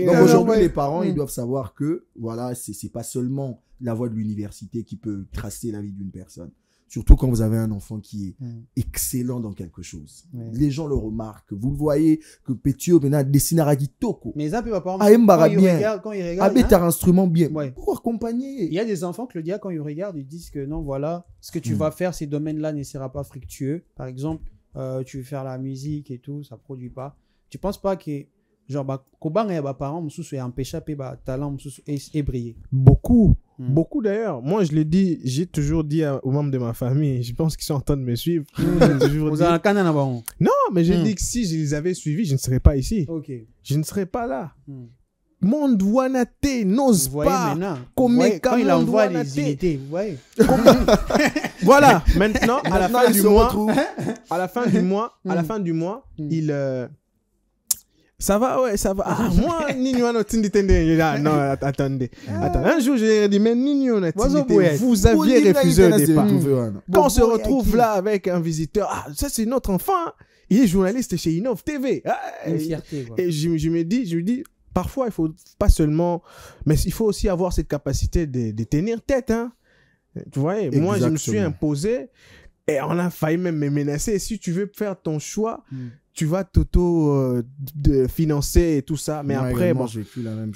donc aujourd'hui les parents ils doivent savoir que voilà c'est pas seulement la voie de l'université qui peut tracer la vie d'une personne. Surtout quand vous avez un enfant qui est excellent dans quelque chose. Les gens le remarquent. Vous le voyez que Petio maintenant dessine à Toko. Mais ça peut pas quand il regarde un instrument bien. Pour accompagner. Il y a des enfants, Claudia, quand ils regardent, ils disent que non, voilà, ce que tu vas faire, ces domaines-là ne sera pas fructueux. Par exemple, tu veux faire la musique et tout, ça produit pas. Tu penses pas que genre parents empêcher talent et briller beaucoup d'ailleurs. Moi je l'ai dit, j'ai toujours dit aux membres de ma famille, je pense qu'ils sont en train de me suivre. Non, mais j'ai dit que si je les avais suivis, je ne serais pas ici. Je ne serais pas là. Monde Wanate n'ose pas quand il envoie les unités, vous voyez. Voilà, maintenant à la fin du mois, il ça va, ouais, ça va. Moi, Nino no tindi tende. Non, attendez. Un jour, j'ai dit, mais Nino no tindi, vous aviez refusé au départ. Quand on se retrouve là avec un visiteur, ça c'est notre enfant. Il est journaliste chez Innov TV. Une fierté, quoi. Et je me dis, parfois, il faut pas seulement, mais il faut aussi avoir cette capacité de tenir tête, hein. Tu vois, moi, je me suis imposé et on a failli même me menacer. Si tu veux faire ton choix, tu vas financer et tout ça, mais après bon,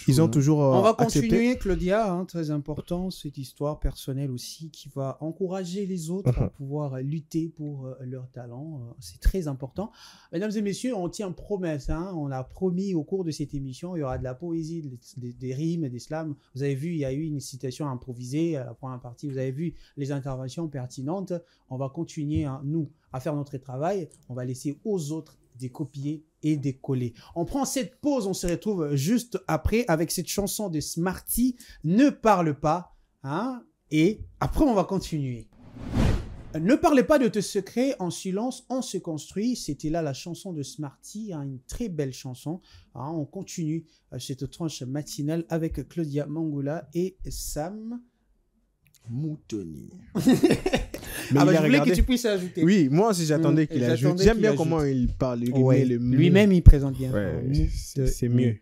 ils ont toujours on va continuer, Claudia, très important, cette histoire personnelle aussi qui va encourager les autres à pouvoir lutter pour leur talent, c'est très important. Mesdames et messieurs, on tient promesse, on a promis au cours de cette émission, il y aura de la poésie, des rimes, des slams. Vous avez vu, il y a eu une citation improvisée à la première partie, vous avez vu les interventions pertinentes. On va continuer, nous, à faire notre travail, on va laisser aux autres des copier et des coller. On prend cette pause, on se retrouve juste après avec cette chanson de Smarty, Ne parle pas, et après on va continuer. Ne parlez pas de tes secrets, en silence, on se construit. C'était là la chanson de Smarty, une très belle chanson. On continue cette tranche matinale avec Claudia Mangula et Sam Moutoni. Mais je voulais que tu puisses ajouter. Oui, moi aussi j'attendais qu'il ajoute. J'aime bien comment il parle. Lui-même, il présente bien. C'est mieux.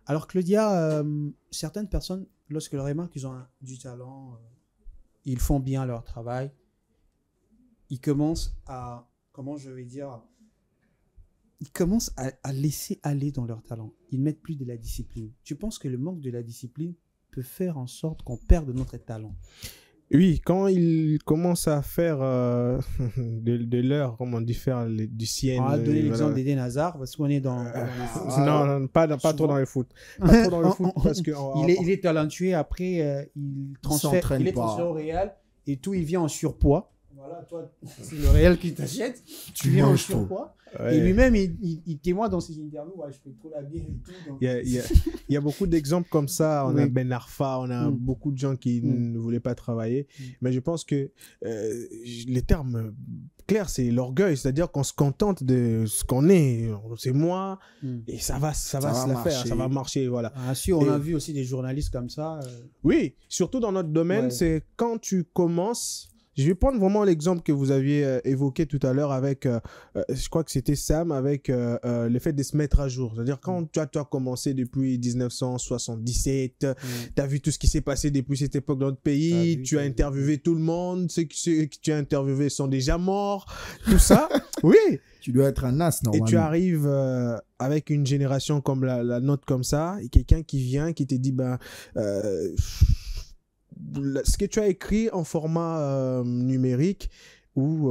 Alors Claudia, certaines personnes, lorsqu'elles remarquent qu'ils ont du talent, ils font bien leur travail, ils commencent à, ils commencent à laisser aller dans leur talent. Ils mettent plus de la discipline. Tu penses que le manque de la discipline peut faire en sorte qu'on perde notre talent? Oui, quand il commence à faire de l'heure, comment on dit, faire du sien. On va donner l'exemple d'Eden Hazard parce qu'on est dans les foot. Non, pas trop dans le foot. Pas trop dans le foot parce que il est talentueux. Après, il est transféré au Real et tout, il vient en surpoids. voilà, toi, c'est le réel qui t'achète. Tu viens au surpoids. Ouais. Et lui-même, il témoigne dans ses interviews, ouais, je fais trop la bière et tout. Donc... Il y a beaucoup d'exemples comme ça. On a Oui. Ben Arfa, on a beaucoup de gens qui ne voulaient pas travailler. Mais je pense que les termes clairs, c'est l'orgueil. C'est-à-dire qu'on se contente de ce qu'on est. C'est moi et ça va se la faire. Ça va marcher. Voilà. Ah, sûr, on a vu aussi des journalistes comme ça. Oui, surtout dans notre domaine, Ouais. c'est quand tu commences. Je vais prendre vraiment l'exemple que vous aviez évoqué tout à l'heure avec, je crois que c'était Sam, avec le fait de se mettre à jour. C'est-à-dire quand tu as commencé depuis 1977, tu as vu tout ce qui s'est passé depuis cette époque dans notre pays, tu as interviewé tout le monde, ceux que tu as interviewés sont déjà morts, tout ça. Oui. Tu dois être un as, normalement. Et tu arrives avec une génération comme la nôtre comme ça, et quelqu'un qui vient, qui te dit, ce que tu as écrit en format numérique où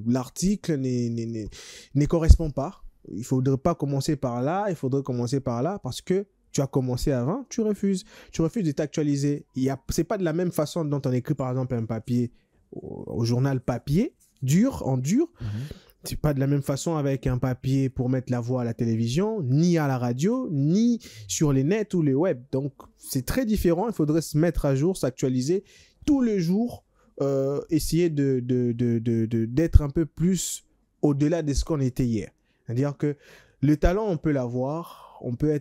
l'article ne correspond pas. Il ne faudrait pas commencer par là, il faudrait commencer par là parce que tu as commencé avant, tu refuses. Tu refuses de t'actualiser. Ce n'est pas de la même façon dont on écrit par exemple un papier au journal papier, en dur. C'est pas de la même façon avec un papier pour mettre la voix à la télévision, ni à la radio, ni sur les nets ou les web. Donc, c'est très différent. Il faudrait se mettre à jour, s'actualiser tous les jours, essayer d'être un peu plus au-delà de ce qu'on était hier. C'est-à-dire que le talent, on peut l'avoir, on peut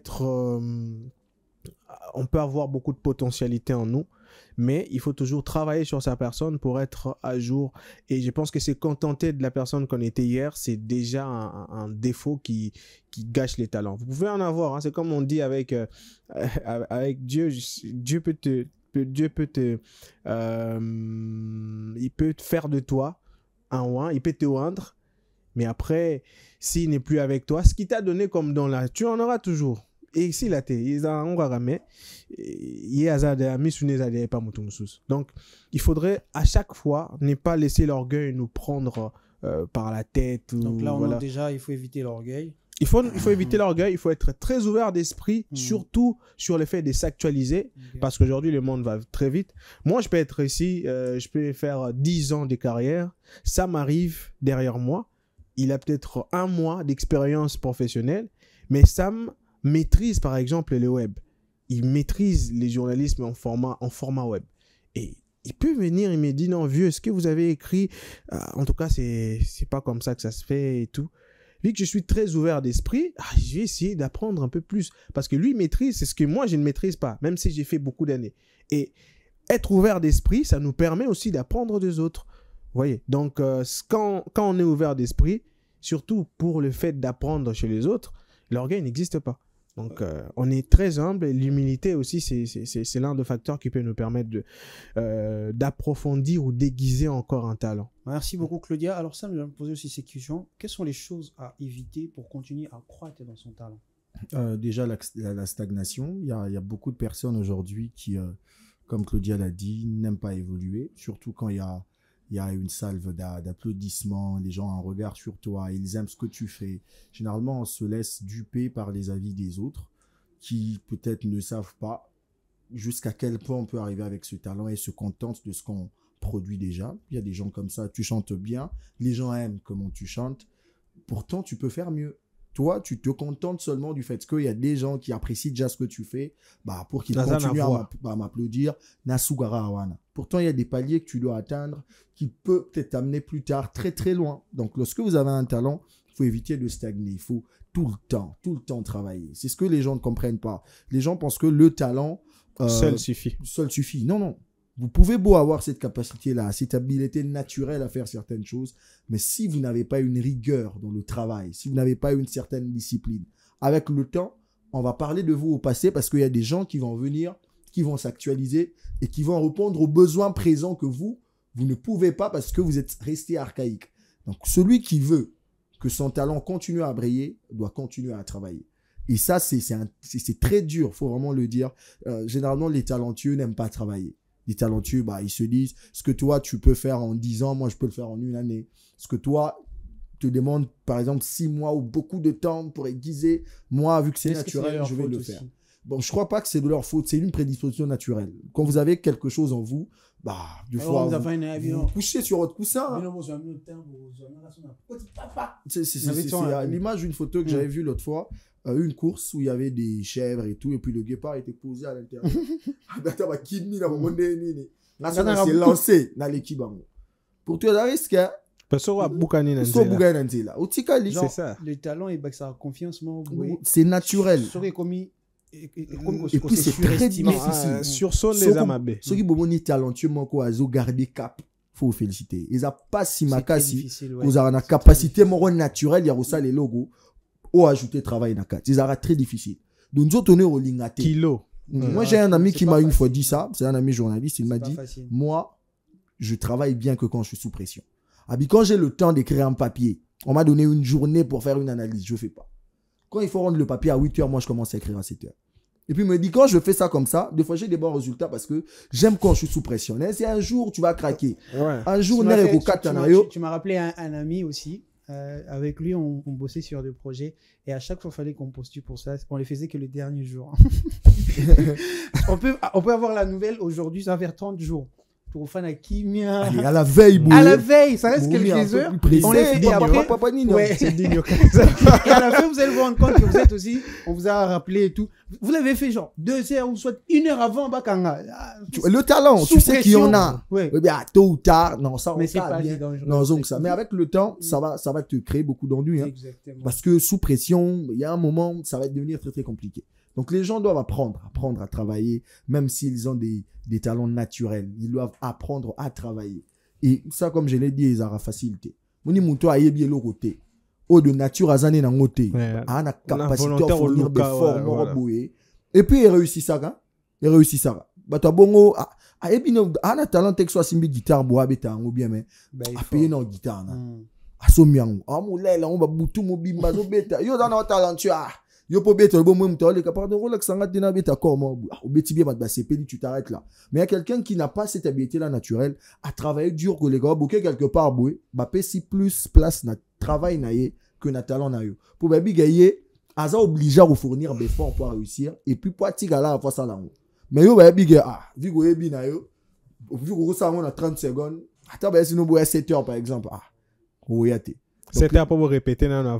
avoir beaucoup de potentialité en nous, mais il faut toujours travailler sur sa personne pour être à jour. Et je pense que se contenter de la personne qu'on était hier, c'est déjà un défaut qui gâche les talents. Vous pouvez en avoir, hein. C'est comme on dit avec Dieu. Dieu peut il peut faire de toi un oint, il peut te oindre, mais après, s'il n'est plus avec toi, ce qu'il t'a donné comme don là, tu en auras toujours. Et si la donc il faudrait à chaque fois ne pas laisser l'orgueil nous prendre par la tête. Donc là, déjà, il faut éviter l'orgueil. Il faut éviter l'orgueil, il faut être très ouvert d'esprit, surtout sur le fait de s'actualiser, parce qu'aujourd'hui, le monde va très vite. Moi, je peux être ici, je peux faire 10 ans de carrière, ça m'arrive derrière moi, il a peut-être 1 mois d'expérience professionnelle, mais Sam maîtrise par exemple le web. Il maîtrise les journalismes en format web. Et il peut venir, il me dit non vieux, ce que vous avez écrit, en tout cas c'est pas comme ça que ça se fait et tout. Vu que je suis très ouvert d'esprit, je vais essayer d'apprendre un peu plus. Parce que lui maîtrise, c'est ce que moi je ne maîtrise pas, même si j'ai fait beaucoup d'années. Et être ouvert d'esprit, ça nous permet aussi d'apprendre des autres. Vous voyez, donc quand on est ouvert d'esprit, surtout pour le fait d'apprendre chez les autres, l'orgueil n'existe pas. Donc, on est très humble et l'humilité aussi, c'est l'un des facteurs qui peut nous permettre d'approfondir ou d'aiguiser encore un talent. Merci beaucoup, Claudia. Alors, Sam, je vais me poser aussi ces questions. Quelles sont les choses à éviter pour continuer à croître dans son talent? Déjà, la stagnation. Il y a beaucoup de personnes aujourd'hui qui, comme Claudia l'a dit, n'aiment pas évoluer, surtout quand il y a une salve d'applaudissements, les gens ont un regard sur toi, ils aiment ce que tu fais. Généralement, on se laisse duper par les avis des autres qui peut-être ne savent pas jusqu'à quel point on peut arriver avec ce talent et se contentent de ce qu'on produit déjà. Il y a des gens comme ça, tu chantes bien, les gens aiment comment tu chantes, pourtant tu peux faire mieux. Toi, tu te contentes seulement du fait qu'il y a des gens qui apprécient déjà ce que tu fais, pour qu'ils continuent à m'applaudir. Nasugara Awana. Pourtant, il y a des paliers que tu dois atteindre qui peuvent peut-être t'amener plus tard très très loin. Donc, lorsque vous avez un talent, il faut éviter de stagner. Il faut tout le temps travailler. C'est ce que les gens ne comprennent pas. Les gens pensent que le talent seul suffit. Non. Vous pouvez beau avoir cette capacité-là, cette habileté naturelle à faire certaines choses, mais si vous n'avez pas une rigueur dans le travail, si vous n'avez pas une certaine discipline, avec le temps, on va parler de vous au passé parce qu'il y a des gens qui vont venir, qui vont s'actualiser et qui vont répondre aux besoins présents que vous ne pouvez pas parce que vous êtes resté archaïque. Donc, celui qui veut que son talent continue à briller doit continuer à travailler. Et ça, c'est très dur, il faut vraiment le dire. Généralement, les talentueux n'aiment pas travailler. Les talentueux, ils se disent, ce que toi, tu peux faire en 10 ans, moi, je peux le faire en 1 année. Ce que toi, te demande, par exemple, 6 mois ou beaucoup de temps pour aiguiser, moi, vu que c'est naturel, je vais le faire. Bon, je crois pas que c'est de leur faute, c'est une prédisposition naturelle. Quand vous avez quelque chose en vous, bah, du fois, vous couchez sur votre coussin. C'est à l'image d'une photo que j'avais vue l'autre fois, une course où il y avait des chèvres et tout, et puis le guépard était posé à l'intérieur. Là, c'est lancé dans l'équipe. Pour toi, ça risque, hein? Parce que c'est ça. Le talent et sa confiance, c'est naturel. Et puis c'est très difficile. Sur son les amabés. Ceux qui sont talentueux, ils ont gardé cap. Faut vous féliciter. Ils n'ont pas si makasi. Vous avez une capacité naturelle, il y a aussi les logos. Ou ajouter travail dans quatre. Ils ont très difficile. Donc nous on est au lingaté. Kilo. Moi j'ai un ami qui m'a une fois dit ça. C'est un ami journaliste. Il m'a dit, moi, je travaille bien que quand je suis sous pression. Quand j'ai le temps d'écrire un papier, on m'a donné une journée pour faire une analyse. Je ne fais pas. Quand il faut rendre le papier à 8 heures, moi, je commence à écrire à 7 heures. Et puis, il me dit, quand je fais ça comme ça, des fois, j'ai des bons résultats parce que j'aime quand je suis sous pression. C'est un jour, tu vas craquer. Ouais. Un jour, tu m'as rappelé un ami aussi. Avec lui, on bossait sur des projets. Et à chaque fois, il fallait qu'on postule pour ça. On les faisait que le dernier jour. on peut avoir la nouvelle aujourd'hui, ça va faire 30 jours. Pour faire la kimia. Allez, à la veille, à la veille, ça reste quelques heures. On les fait. Et après, et à la fin, vous allez vous rendre compte que vous êtes aussi, on vous a rappelé et tout. Vous l'avez fait genre 2 heures ou soit 1 heure avant Bakanga. Le talent, tu sais qu'il y en a. Ouais. Tôt ou tard, non, ça, on c'est pas bien. Non, donc ça. Mais avec le temps, ça va te créer beaucoup d'ennuis. Hein. Exactement. Parce que sous pression, il y a un moment, ça va devenir très, très compliqué. Donc, les gens doivent apprendre à travailler, même s'ils ont des talents naturels. Ils doivent apprendre à travailler. Et ça, comme je l'ai dit, ils ont la facilité. Moni Mouto a yébi le côté. Au de nature, à zané dans le côté. A la capacité à fournir des formes. Et puis, il réussit ça. Bah, toi, bongo, a yébi a talent texte simbi guitare, bois, bêta, ou bien, mais, a payé dans guitare, a somiang. A moulé, là, on va boutou, mobimba, zo bêta. Yo, dans notre talent, tu as. Yo po bête bon moi m'tole capable de relax sanga dina bête comment au bêti bien bah c'est pédi tu t'arrêtes là mais il y a quelqu'un qui n'a pas cette habileté là naturelle à travailler dur que les gars bouquet quelque part boué bah si plus place na travail naie que na talent na yo pour baby gagner aza obligé à vous fournir des efforts pour réussir et puis pour tiga là face à l'angle mais yo baby gars vigo yebi na yo vigo ça on a 30 secondes attends bah sinon boire 7 heures par exemple oyate. C'était pour vous répéter avant.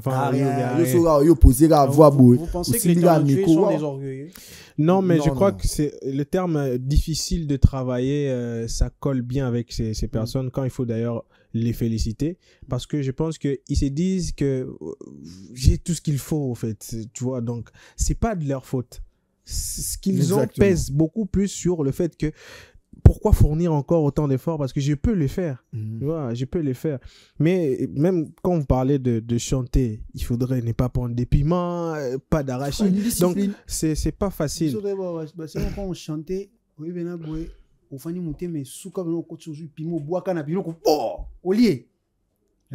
Vous pensez que les talentueux sont des orgueilleux? Non, mais je crois que c'est le terme difficile de travailler, ça colle bien avec ces personnes quand il faut d'ailleurs les féliciter parce que je pense qu'ils se disent que j'ai tout ce qu'il faut en fait, tu vois, donc c'est pas de leur faute. Ce qu'ils ont pèse beaucoup plus sur le fait que pourquoi fournir encore autant d'efforts parce que je peux les faire. Tu vois, je peux les faire. Mais même quand vous parlez de chanter, il faudrait ne pas prendre des piments, pas d'arachide. Donc, c'est pas facile. C'est quand on chantait, oui, on fait monter mais sous comme on continue piment bois canne piment au lieu.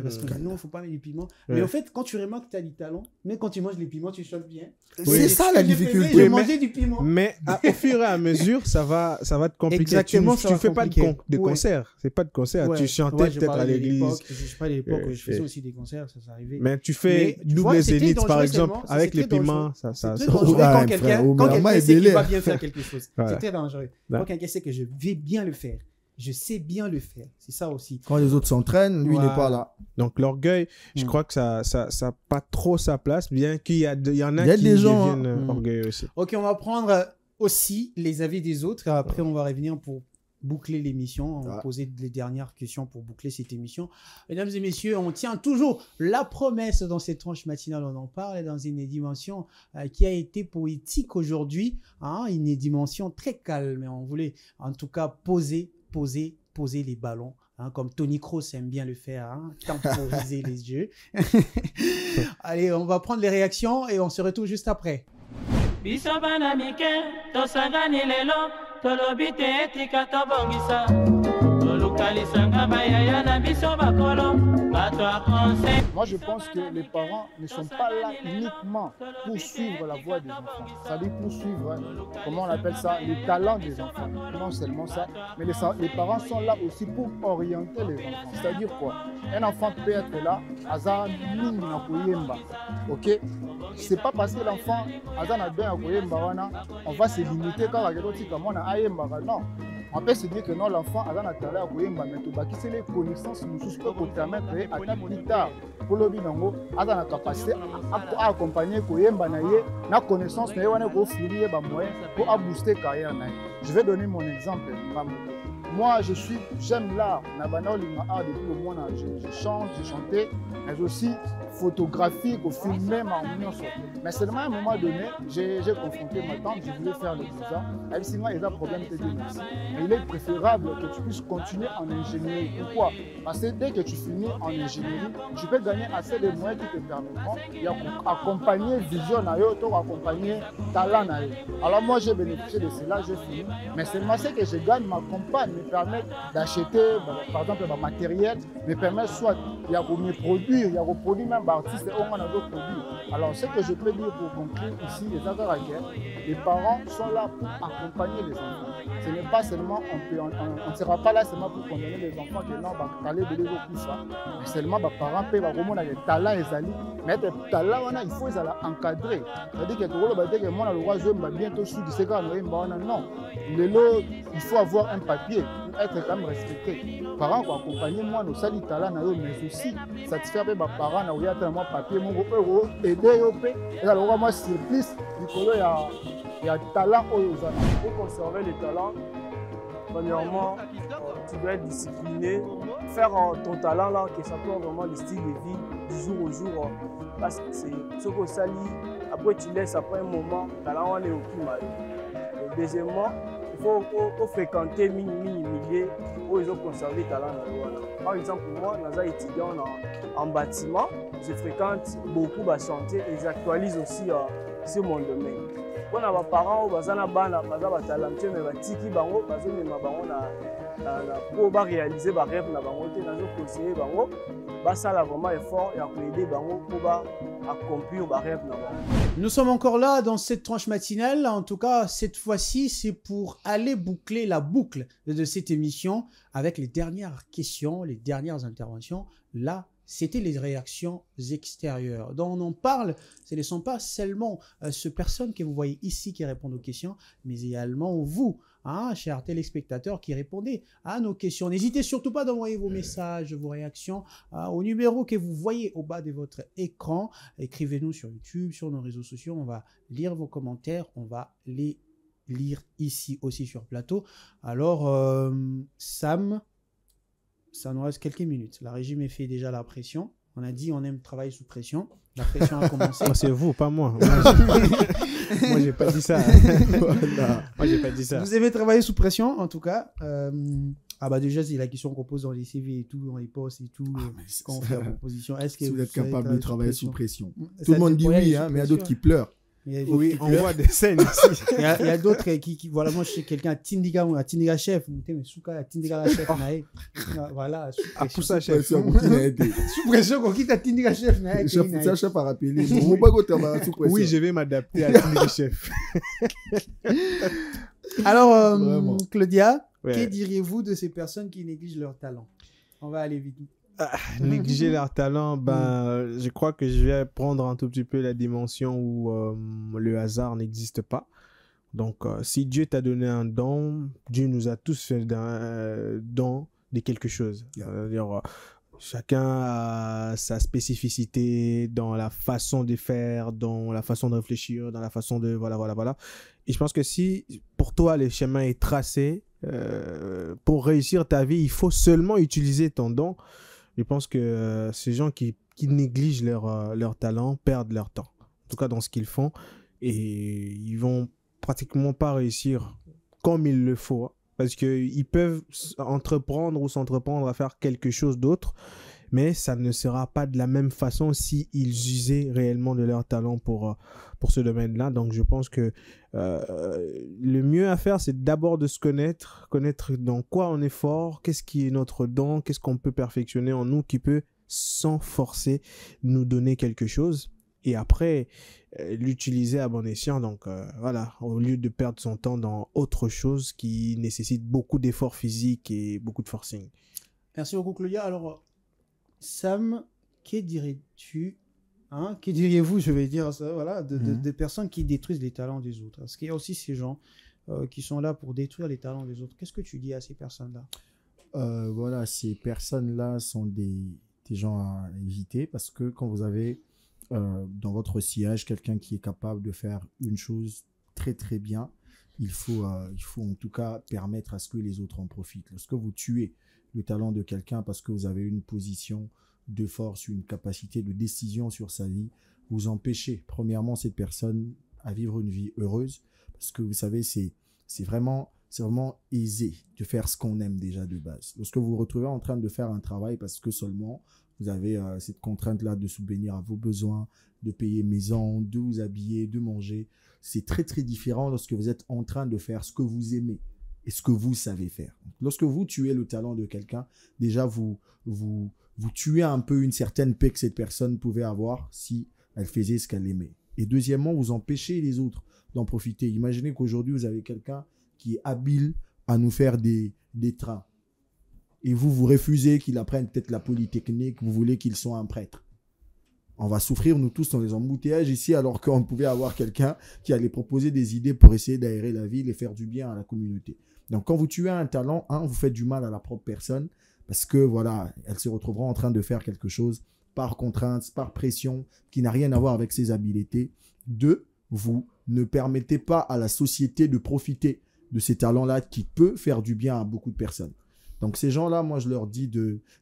Parce que non, il ne faut pas mettre du piment. Mais en fait, quand tu remarques que tu as du talent, même quand tu manges les piments, tu chantes bien. C'est ça la difficulté. Je mangeais du piment. Mais au fur et à mesure, ça va te compliquer. Exactement, tu ne fais pas de concert. C'est pas de concert. Tu chantais peut-être à l'église. Je parlais de l'époque, je faisais aussi des concerts, ça s'arrivait. Mais tu fais double zénith, par exemple, avec les piments. C'est très dangereux quand quelqu'un sait qu'il va bien faire quelque chose. C'est très dangereux. Quand quelqu'un sait que je vais bien le faire. Je sais bien le faire. C'est ça aussi. Quand les autres s'entraînent, lui n'est pas là. Donc l'orgueil, je crois que ça n'a pas trop sa place, bien qu'il y en a qui deviennent orgueilleux aussi. Ok, on va prendre aussi les avis des autres. Après, on va revenir pour boucler l'émission. On va poser les dernières questions pour boucler cette émission. Mesdames et messieurs, on tient toujours la promesse dans cette tranche matinale. On en parle dans une dimension qui a été poétique aujourd'hui. Une dimension très calme. On voulait en tout cas poser les ballons, comme Tony Kroos aime bien le faire, temporiser les yeux. Allez, on va prendre les réactions et on se retrouve juste après. Moi, je pense que les parents ne sont pas là uniquement pour suivre la voie des enfants. Ça veut dire pour suivre, comment on appelle ça, les talents des enfants. Non seulement ça, mais les parents sont là aussi pour orienter les enfants. C'est-à-dire quoi? Un enfant peut être là, Azar Ming na Koyemba. Ok? C'est pas parce que l'enfant Azar na bien Koyemba, on va se limiter quand la guerre comme on a Ayemba. Non. On peut se dire que non, l'enfant a un talent à Koyemba, mais qui c'est les connaissances nous peuvent permettre à plus tard pour le binango, a la capacité à accompagner Koyemba na connaissance na wana ko fournir ba moyen pour booster carrière na. Je vais donner mon exemple. Moi, j'aime l'art. Depuis le mois, je chante, je chantais, mais aussi photographique, au film même en union. Mais seulement à un moment donné, j'ai confronté ma tante, je voulais faire le visa. Elle dit, il y a un problème de merci. Mais il est préférable que tu puisses continuer en ingénierie. Pourquoi? Parce que dès que tu finis en ingénierie, tu peux gagner assez de moyens qui te permettront d'accompagner vision, d'accompagner talent. Alors moi, j'ai bénéficié de cela, j'ai fini. Mais seulement ce que je gagne m'accompagne, me permet d'acheter, par exemple, le matériel, me permet soit de me produire, il y a reproduire même artistes et on a d'autres produits. Alors, ce que je peux dire pour conclure ici, les parents sont là pour accompagner les enfants. Ce n'est pas seulement, on ne sera pas là seulement pour condamner les enfants que non, aller de l'ego plus ça. Mais seulement, les parents peuvent avoir des talents et ali. Mais les talents, il faut les encadrer. C'est-à-dire que le monde a le droit de jouer bientôt sous du secret. Non. Il faut avoir un papier pour être quand même respecté. Les parents vont accompagner moi, nos salis talents, mais aussi satisfaire les parents, il y a tellement de papier, aider, et alors moi, surprise, il y a talent pour conserver les talents. Premièrement, tu dois être discipliné, faire ton talent là, que ça soit vraiment le style de vie du jour au jour. Parce que c'est ce qu'on salit, après tu laisses après un moment, le talent est au plus mal. Deuxièmement, il faut fréquenter milliers pour conserver le talent. Par exemple, moi, je suis étudiant en bâtiment, je fréquente beaucoup de chantiers et j'actualise aussi sur mon domaine. Quand on a des parents qui ont des talents, pour réaliser des rêves, ils conseiller vraiment effort et aider pour accomplir des rêves. Nous sommes encore là dans cette tranche matinale. En tout cas, cette fois-ci, c'est pour aller boucler la boucle de cette émission avec les dernières questions, les dernières interventions. Là, c'était les réactions extérieures dont on en parle. Ce ne sont pas seulement ces personnes que vous voyez ici qui répondent aux questions, mais également vous, chers téléspectateurs qui répondez à nos questions. N'hésitez surtout pas d'envoyer vos messages, vos réactions au numéro que vous voyez au bas de votre écran. Écrivez-nous sur YouTube, sur nos réseaux sociaux. On va lire vos commentaires, on va les lire ici aussi sur plateau. Alors, Sam... Ça nous reste quelques minutes. La régie me fait déjà la pression. On a dit on aime travailler sous pression. La pression a commencé. C'est vous, pas moi. Moi, j'ai pas dit ça. Voilà. Moi, j'ai pas dit ça. Vous aimez travailler sous pression, en tout cas. Déjà, c'est la question qu'on pose dans les CV et tout, dans les postes et tout. Quand on fait la proposition, est-ce que vous êtes capable de travailler sous pression? Tout Ça le monde dit dépend, oui, il y a mais il y a d'autres qui pleurent. Oui, on voit des scènes ici. Il y a d'autres qui voilà, moi je sais quelqu'un à Tindiga chef, mais Souka à Tindiga chef, voilà, sous pression. Chef. Sous pression qu'on quitte à Tindiga chef, chef a rappelé. Oui, je vais m'adapter à Tindiga chef. Alors, Claudia, que diriez-vous de ces personnes qui négligent leur talent? On va aller vite. Négliger leur talent, je crois que je vais prendre un tout petit peu la dimension où le hasard n'existe pas. Donc, si Dieu t'a donné un don, Dieu nous a tous fait un don de quelque chose. C'est-à-dire, chacun a sa spécificité dans la façon de faire, dans la façon de réfléchir, dans la façon de... Voilà. Et je pense que si, pour toi, le chemin est tracé, pour réussir ta vie, il faut seulement utiliser ton don. Je pense que ces gens qui négligent leur talent perdent leur temps. En tout cas, dans ce qu'ils font. Et ils vont pratiquement pas réussir comme il le faut. Parce qu'ils peuvent entreprendre ou s'entreprendre à faire quelque chose d'autre. mais ça ne sera pas de la même façon s'ils usaient réellement de leur talent pour ce domaine-là. Donc, je pense que le mieux à faire, c'est d'abord de se connaître dans quoi on est fort, qu'est-ce qui est notre don, qu'est-ce qu'on peut perfectionner en nous qui peut, sans forcer, nous donner quelque chose. Et après, l'utiliser à bon escient. Donc, voilà, au lieu de perdre son temps dans autre chose qui nécessite beaucoup d'efforts physiques et beaucoup de forcing. Merci beaucoup, Claudia. Alors, Sam, que dirais-tu, que diriez-vous, je vais dire ça, voilà, des personnes qui détruisent les talents des autres? Parce qu'il y a aussi ces gens qui sont là pour détruire les talents des autres. Qu'est-ce que tu dis à ces personnes-là? Voilà, ces personnes-là sont des gens à éviter parce que quand vous avez dans votre sillage quelqu'un qui est capable de faire une chose très très bien, il faut en tout cas permettre à ce que les autres en profitent. Lorsque vous tuez le talent de quelqu'un parce que vous avez une position de force, une capacité de décision sur sa vie, vous empêchez premièrement cette personne à vivre une vie heureuse parce que vous savez, c'est vraiment aisé de faire ce qu'on aime déjà de base. Lorsque vous vous retrouvez en train de faire un travail parce que seulement vous avez cette contrainte-là de subvenir à vos besoins, de payer maison, de vous habiller, de manger, c'est très très différent lorsque vous êtes en train de faire ce que vous aimez et ce que vous savez faire. Lorsque vous tuez le talent de quelqu'un, déjà vous tuez un peu une certaine paix que cette personne pouvait avoir si elle faisait ce qu'elle aimait. Et deuxièmement, vous empêchez les autres d'en profiter. Imaginez qu'aujourd'hui, vous avez quelqu'un qui est habile à nous faire des trains. Et vous refusez qu'il apprenne peut-être la polytechnique, vous voulez qu'il soit un prêtre. On va souffrir, nous tous, dans les embouteillages ici, alors qu'on pouvait avoir quelqu'un qui allait proposer des idées pour essayer d'aérer la ville et faire du bien à la communauté. Donc, quand vous tuez un talent, vous faites du mal à la propre personne parce que, voilà, elle se retrouvera en train de faire quelque chose par contrainte, par pression, qui n'a rien à voir avec ses habiletés. Deux, vous ne permettez pas à la société de profiter de ces talents-là qui peut faire du bien à beaucoup de personnes. Donc, ces gens-là, moi, je leur dis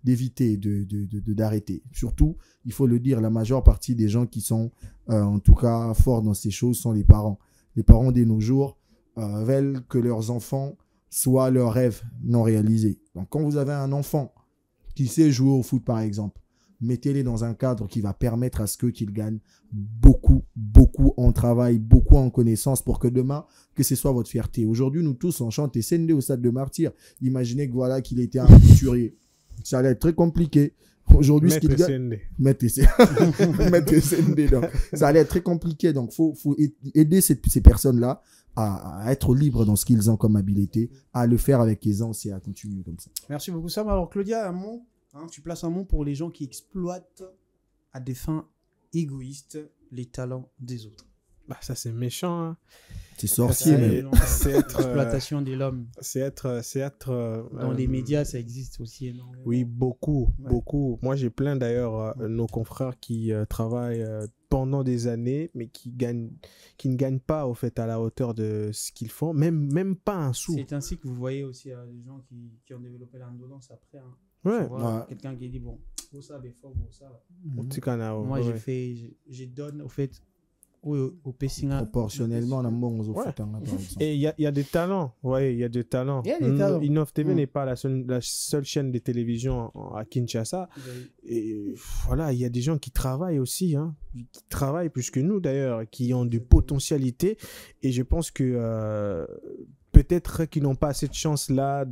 d'éviter, d'arrêter. Surtout, il faut le dire, la majeure partie des gens qui sont, en tout cas, forts dans ces choses sont les parents. Les parents de nos jours veulent que leurs enfants soient leurs rêves non réalisés. Donc, quand vous avez un enfant qui sait jouer au foot, par exemple, mettez-les dans un cadre qui va permettre à ce qu'ils gagnent beaucoup en travail, beaucoup en connaissances pour que demain, que ce soit votre fierté. Aujourd'hui, nous tous, on chante et Sende au stade de Martyr. Imaginez que voilà qu'il était un couturier. Ça allait être très compliqué. Aujourd'hui, Maître Sende. Maître Sende. Donc, ça allait être très compliqué. Donc, faut aider ces personnes-là à être libres dans ce qu'ils ont comme habilité, à le faire avec aisance et à continuer comme ça. Merci beaucoup, Sam. Alors, Claudia, un mot, tu places un mot pour les gens qui exploitent à des fins égoïstes les talents des autres. Bah, ça, c'est méchant. Hein. C'est sorcier, mais c'est exploitation de l'homme. C'est être dans les médias, ça existe aussi énormément. Oui, beaucoup. Moi, j'ai plein d'ailleurs nos confrères qui travaillent pendant des années, mais qui ne gagnent pas au fait à la hauteur de ce qu'ils font, même pas un sou. C'est ainsi que vous voyez aussi des gens qui ont développé l'indolence après. Ouais. Quelqu'un qui dit bon, vous savez fort, vous savez. Moi, je donne au fait au Pessinga. Proportionnellement, on a bon par exemple. Et il y a des talents. Ouais, il y a des talents. Innov TV n'est pas la seule chaîne de télévision à Kinshasa. Et voilà, il y a des gens qui travaillent aussi, qui travaillent plus que nous d'ailleurs, qui ont des potentialités. Et je pense que peut-être qu'ils n'ont pas cette chance-là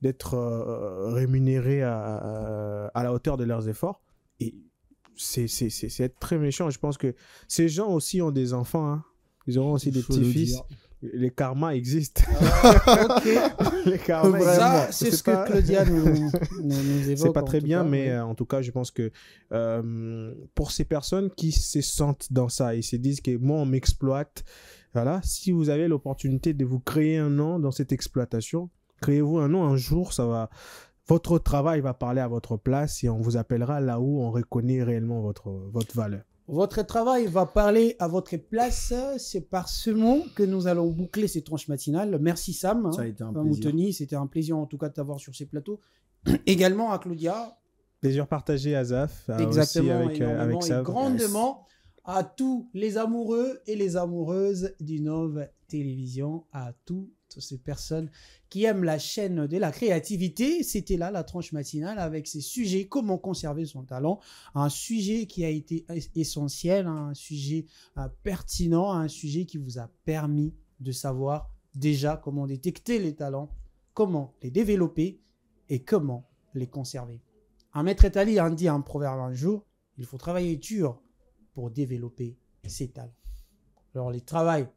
d'être rémunérés à la hauteur de leurs efforts. Et c'est être très méchant. Je pense que ces gens aussi ont des enfants. Ils auront aussi des petits-fils. Les karmas existent. Les karmas ça, c'est ce que Claudia nous évoque. C'est pas très bien, mais en tout cas, je pense que pour ces personnes qui se sentent dans ça et se disent que moi, on m'exploite, voilà, si vous avez l'opportunité de vous créer un nom dans cette exploitation, créez-vous un nom. Un jour, votre travail va parler à votre place et on vous appellera là où on reconnaît réellement votre valeur. Votre travail va parler à votre place. C'est par ce mot que nous allons boucler ces tranches matinales. Merci Sam. Ça a été un plaisir. C'était un plaisir en tout cas de t'avoir sur ces plateaux. Également à Claudia. Plaisir partagé à Zaf. Exactement. Aussi avec et Sam. grandement à tous les amoureux et les amoureuses d'Innov Télévision. À tout toutes ces personnes qui aiment la chaîne de la créativité. C'était là la tranche matinale avec ces sujets, comment conserver son talent, un sujet qui a été essentiel, un sujet pertinent, un sujet qui vous a permis de savoir déjà comment détecter les talents, comment les développer et comment les conserver. Un maître italien dit un proverbe un jour, il faut travailler dur pour développer ses talents. Alors le travail,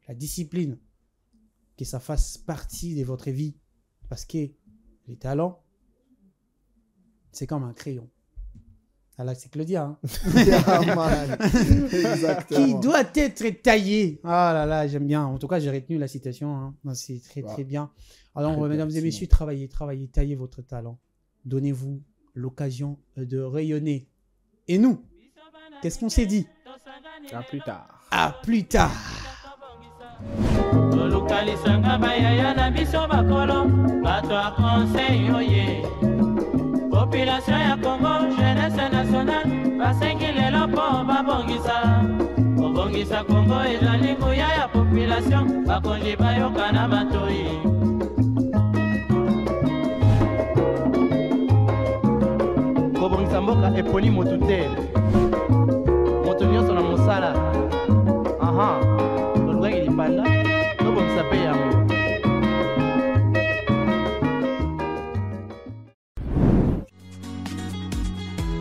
la discipline, que ça fasse partie de votre vie, parce que les talents, c'est comme un crayon. Alors c'est que le dire, hein. Qui doit être taillé. Ah là là, j'aime bien. En tout cas, j'ai retenu la citation. Hein. C'est très très bien. Alors, mesdames et messieurs, travaillez, taillez votre talent. Donnez-vous l'occasion de rayonner. Et nous, qu'est-ce qu'on s'est dit? À plus tard. À plus tard. Population ya Congo, jeunesse nationale, basengi lelo po babongisa. Kobongisa Congo ezali nguya ya population, bakonzi bayoka na matoi. Kobongisa mboka eponi motu te. Moto nyonso na mosala. Aha, olwaki lipanda, tobongisa pe yango.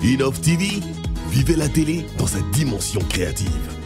Innov TV, vivez la télé dans sa dimension créative.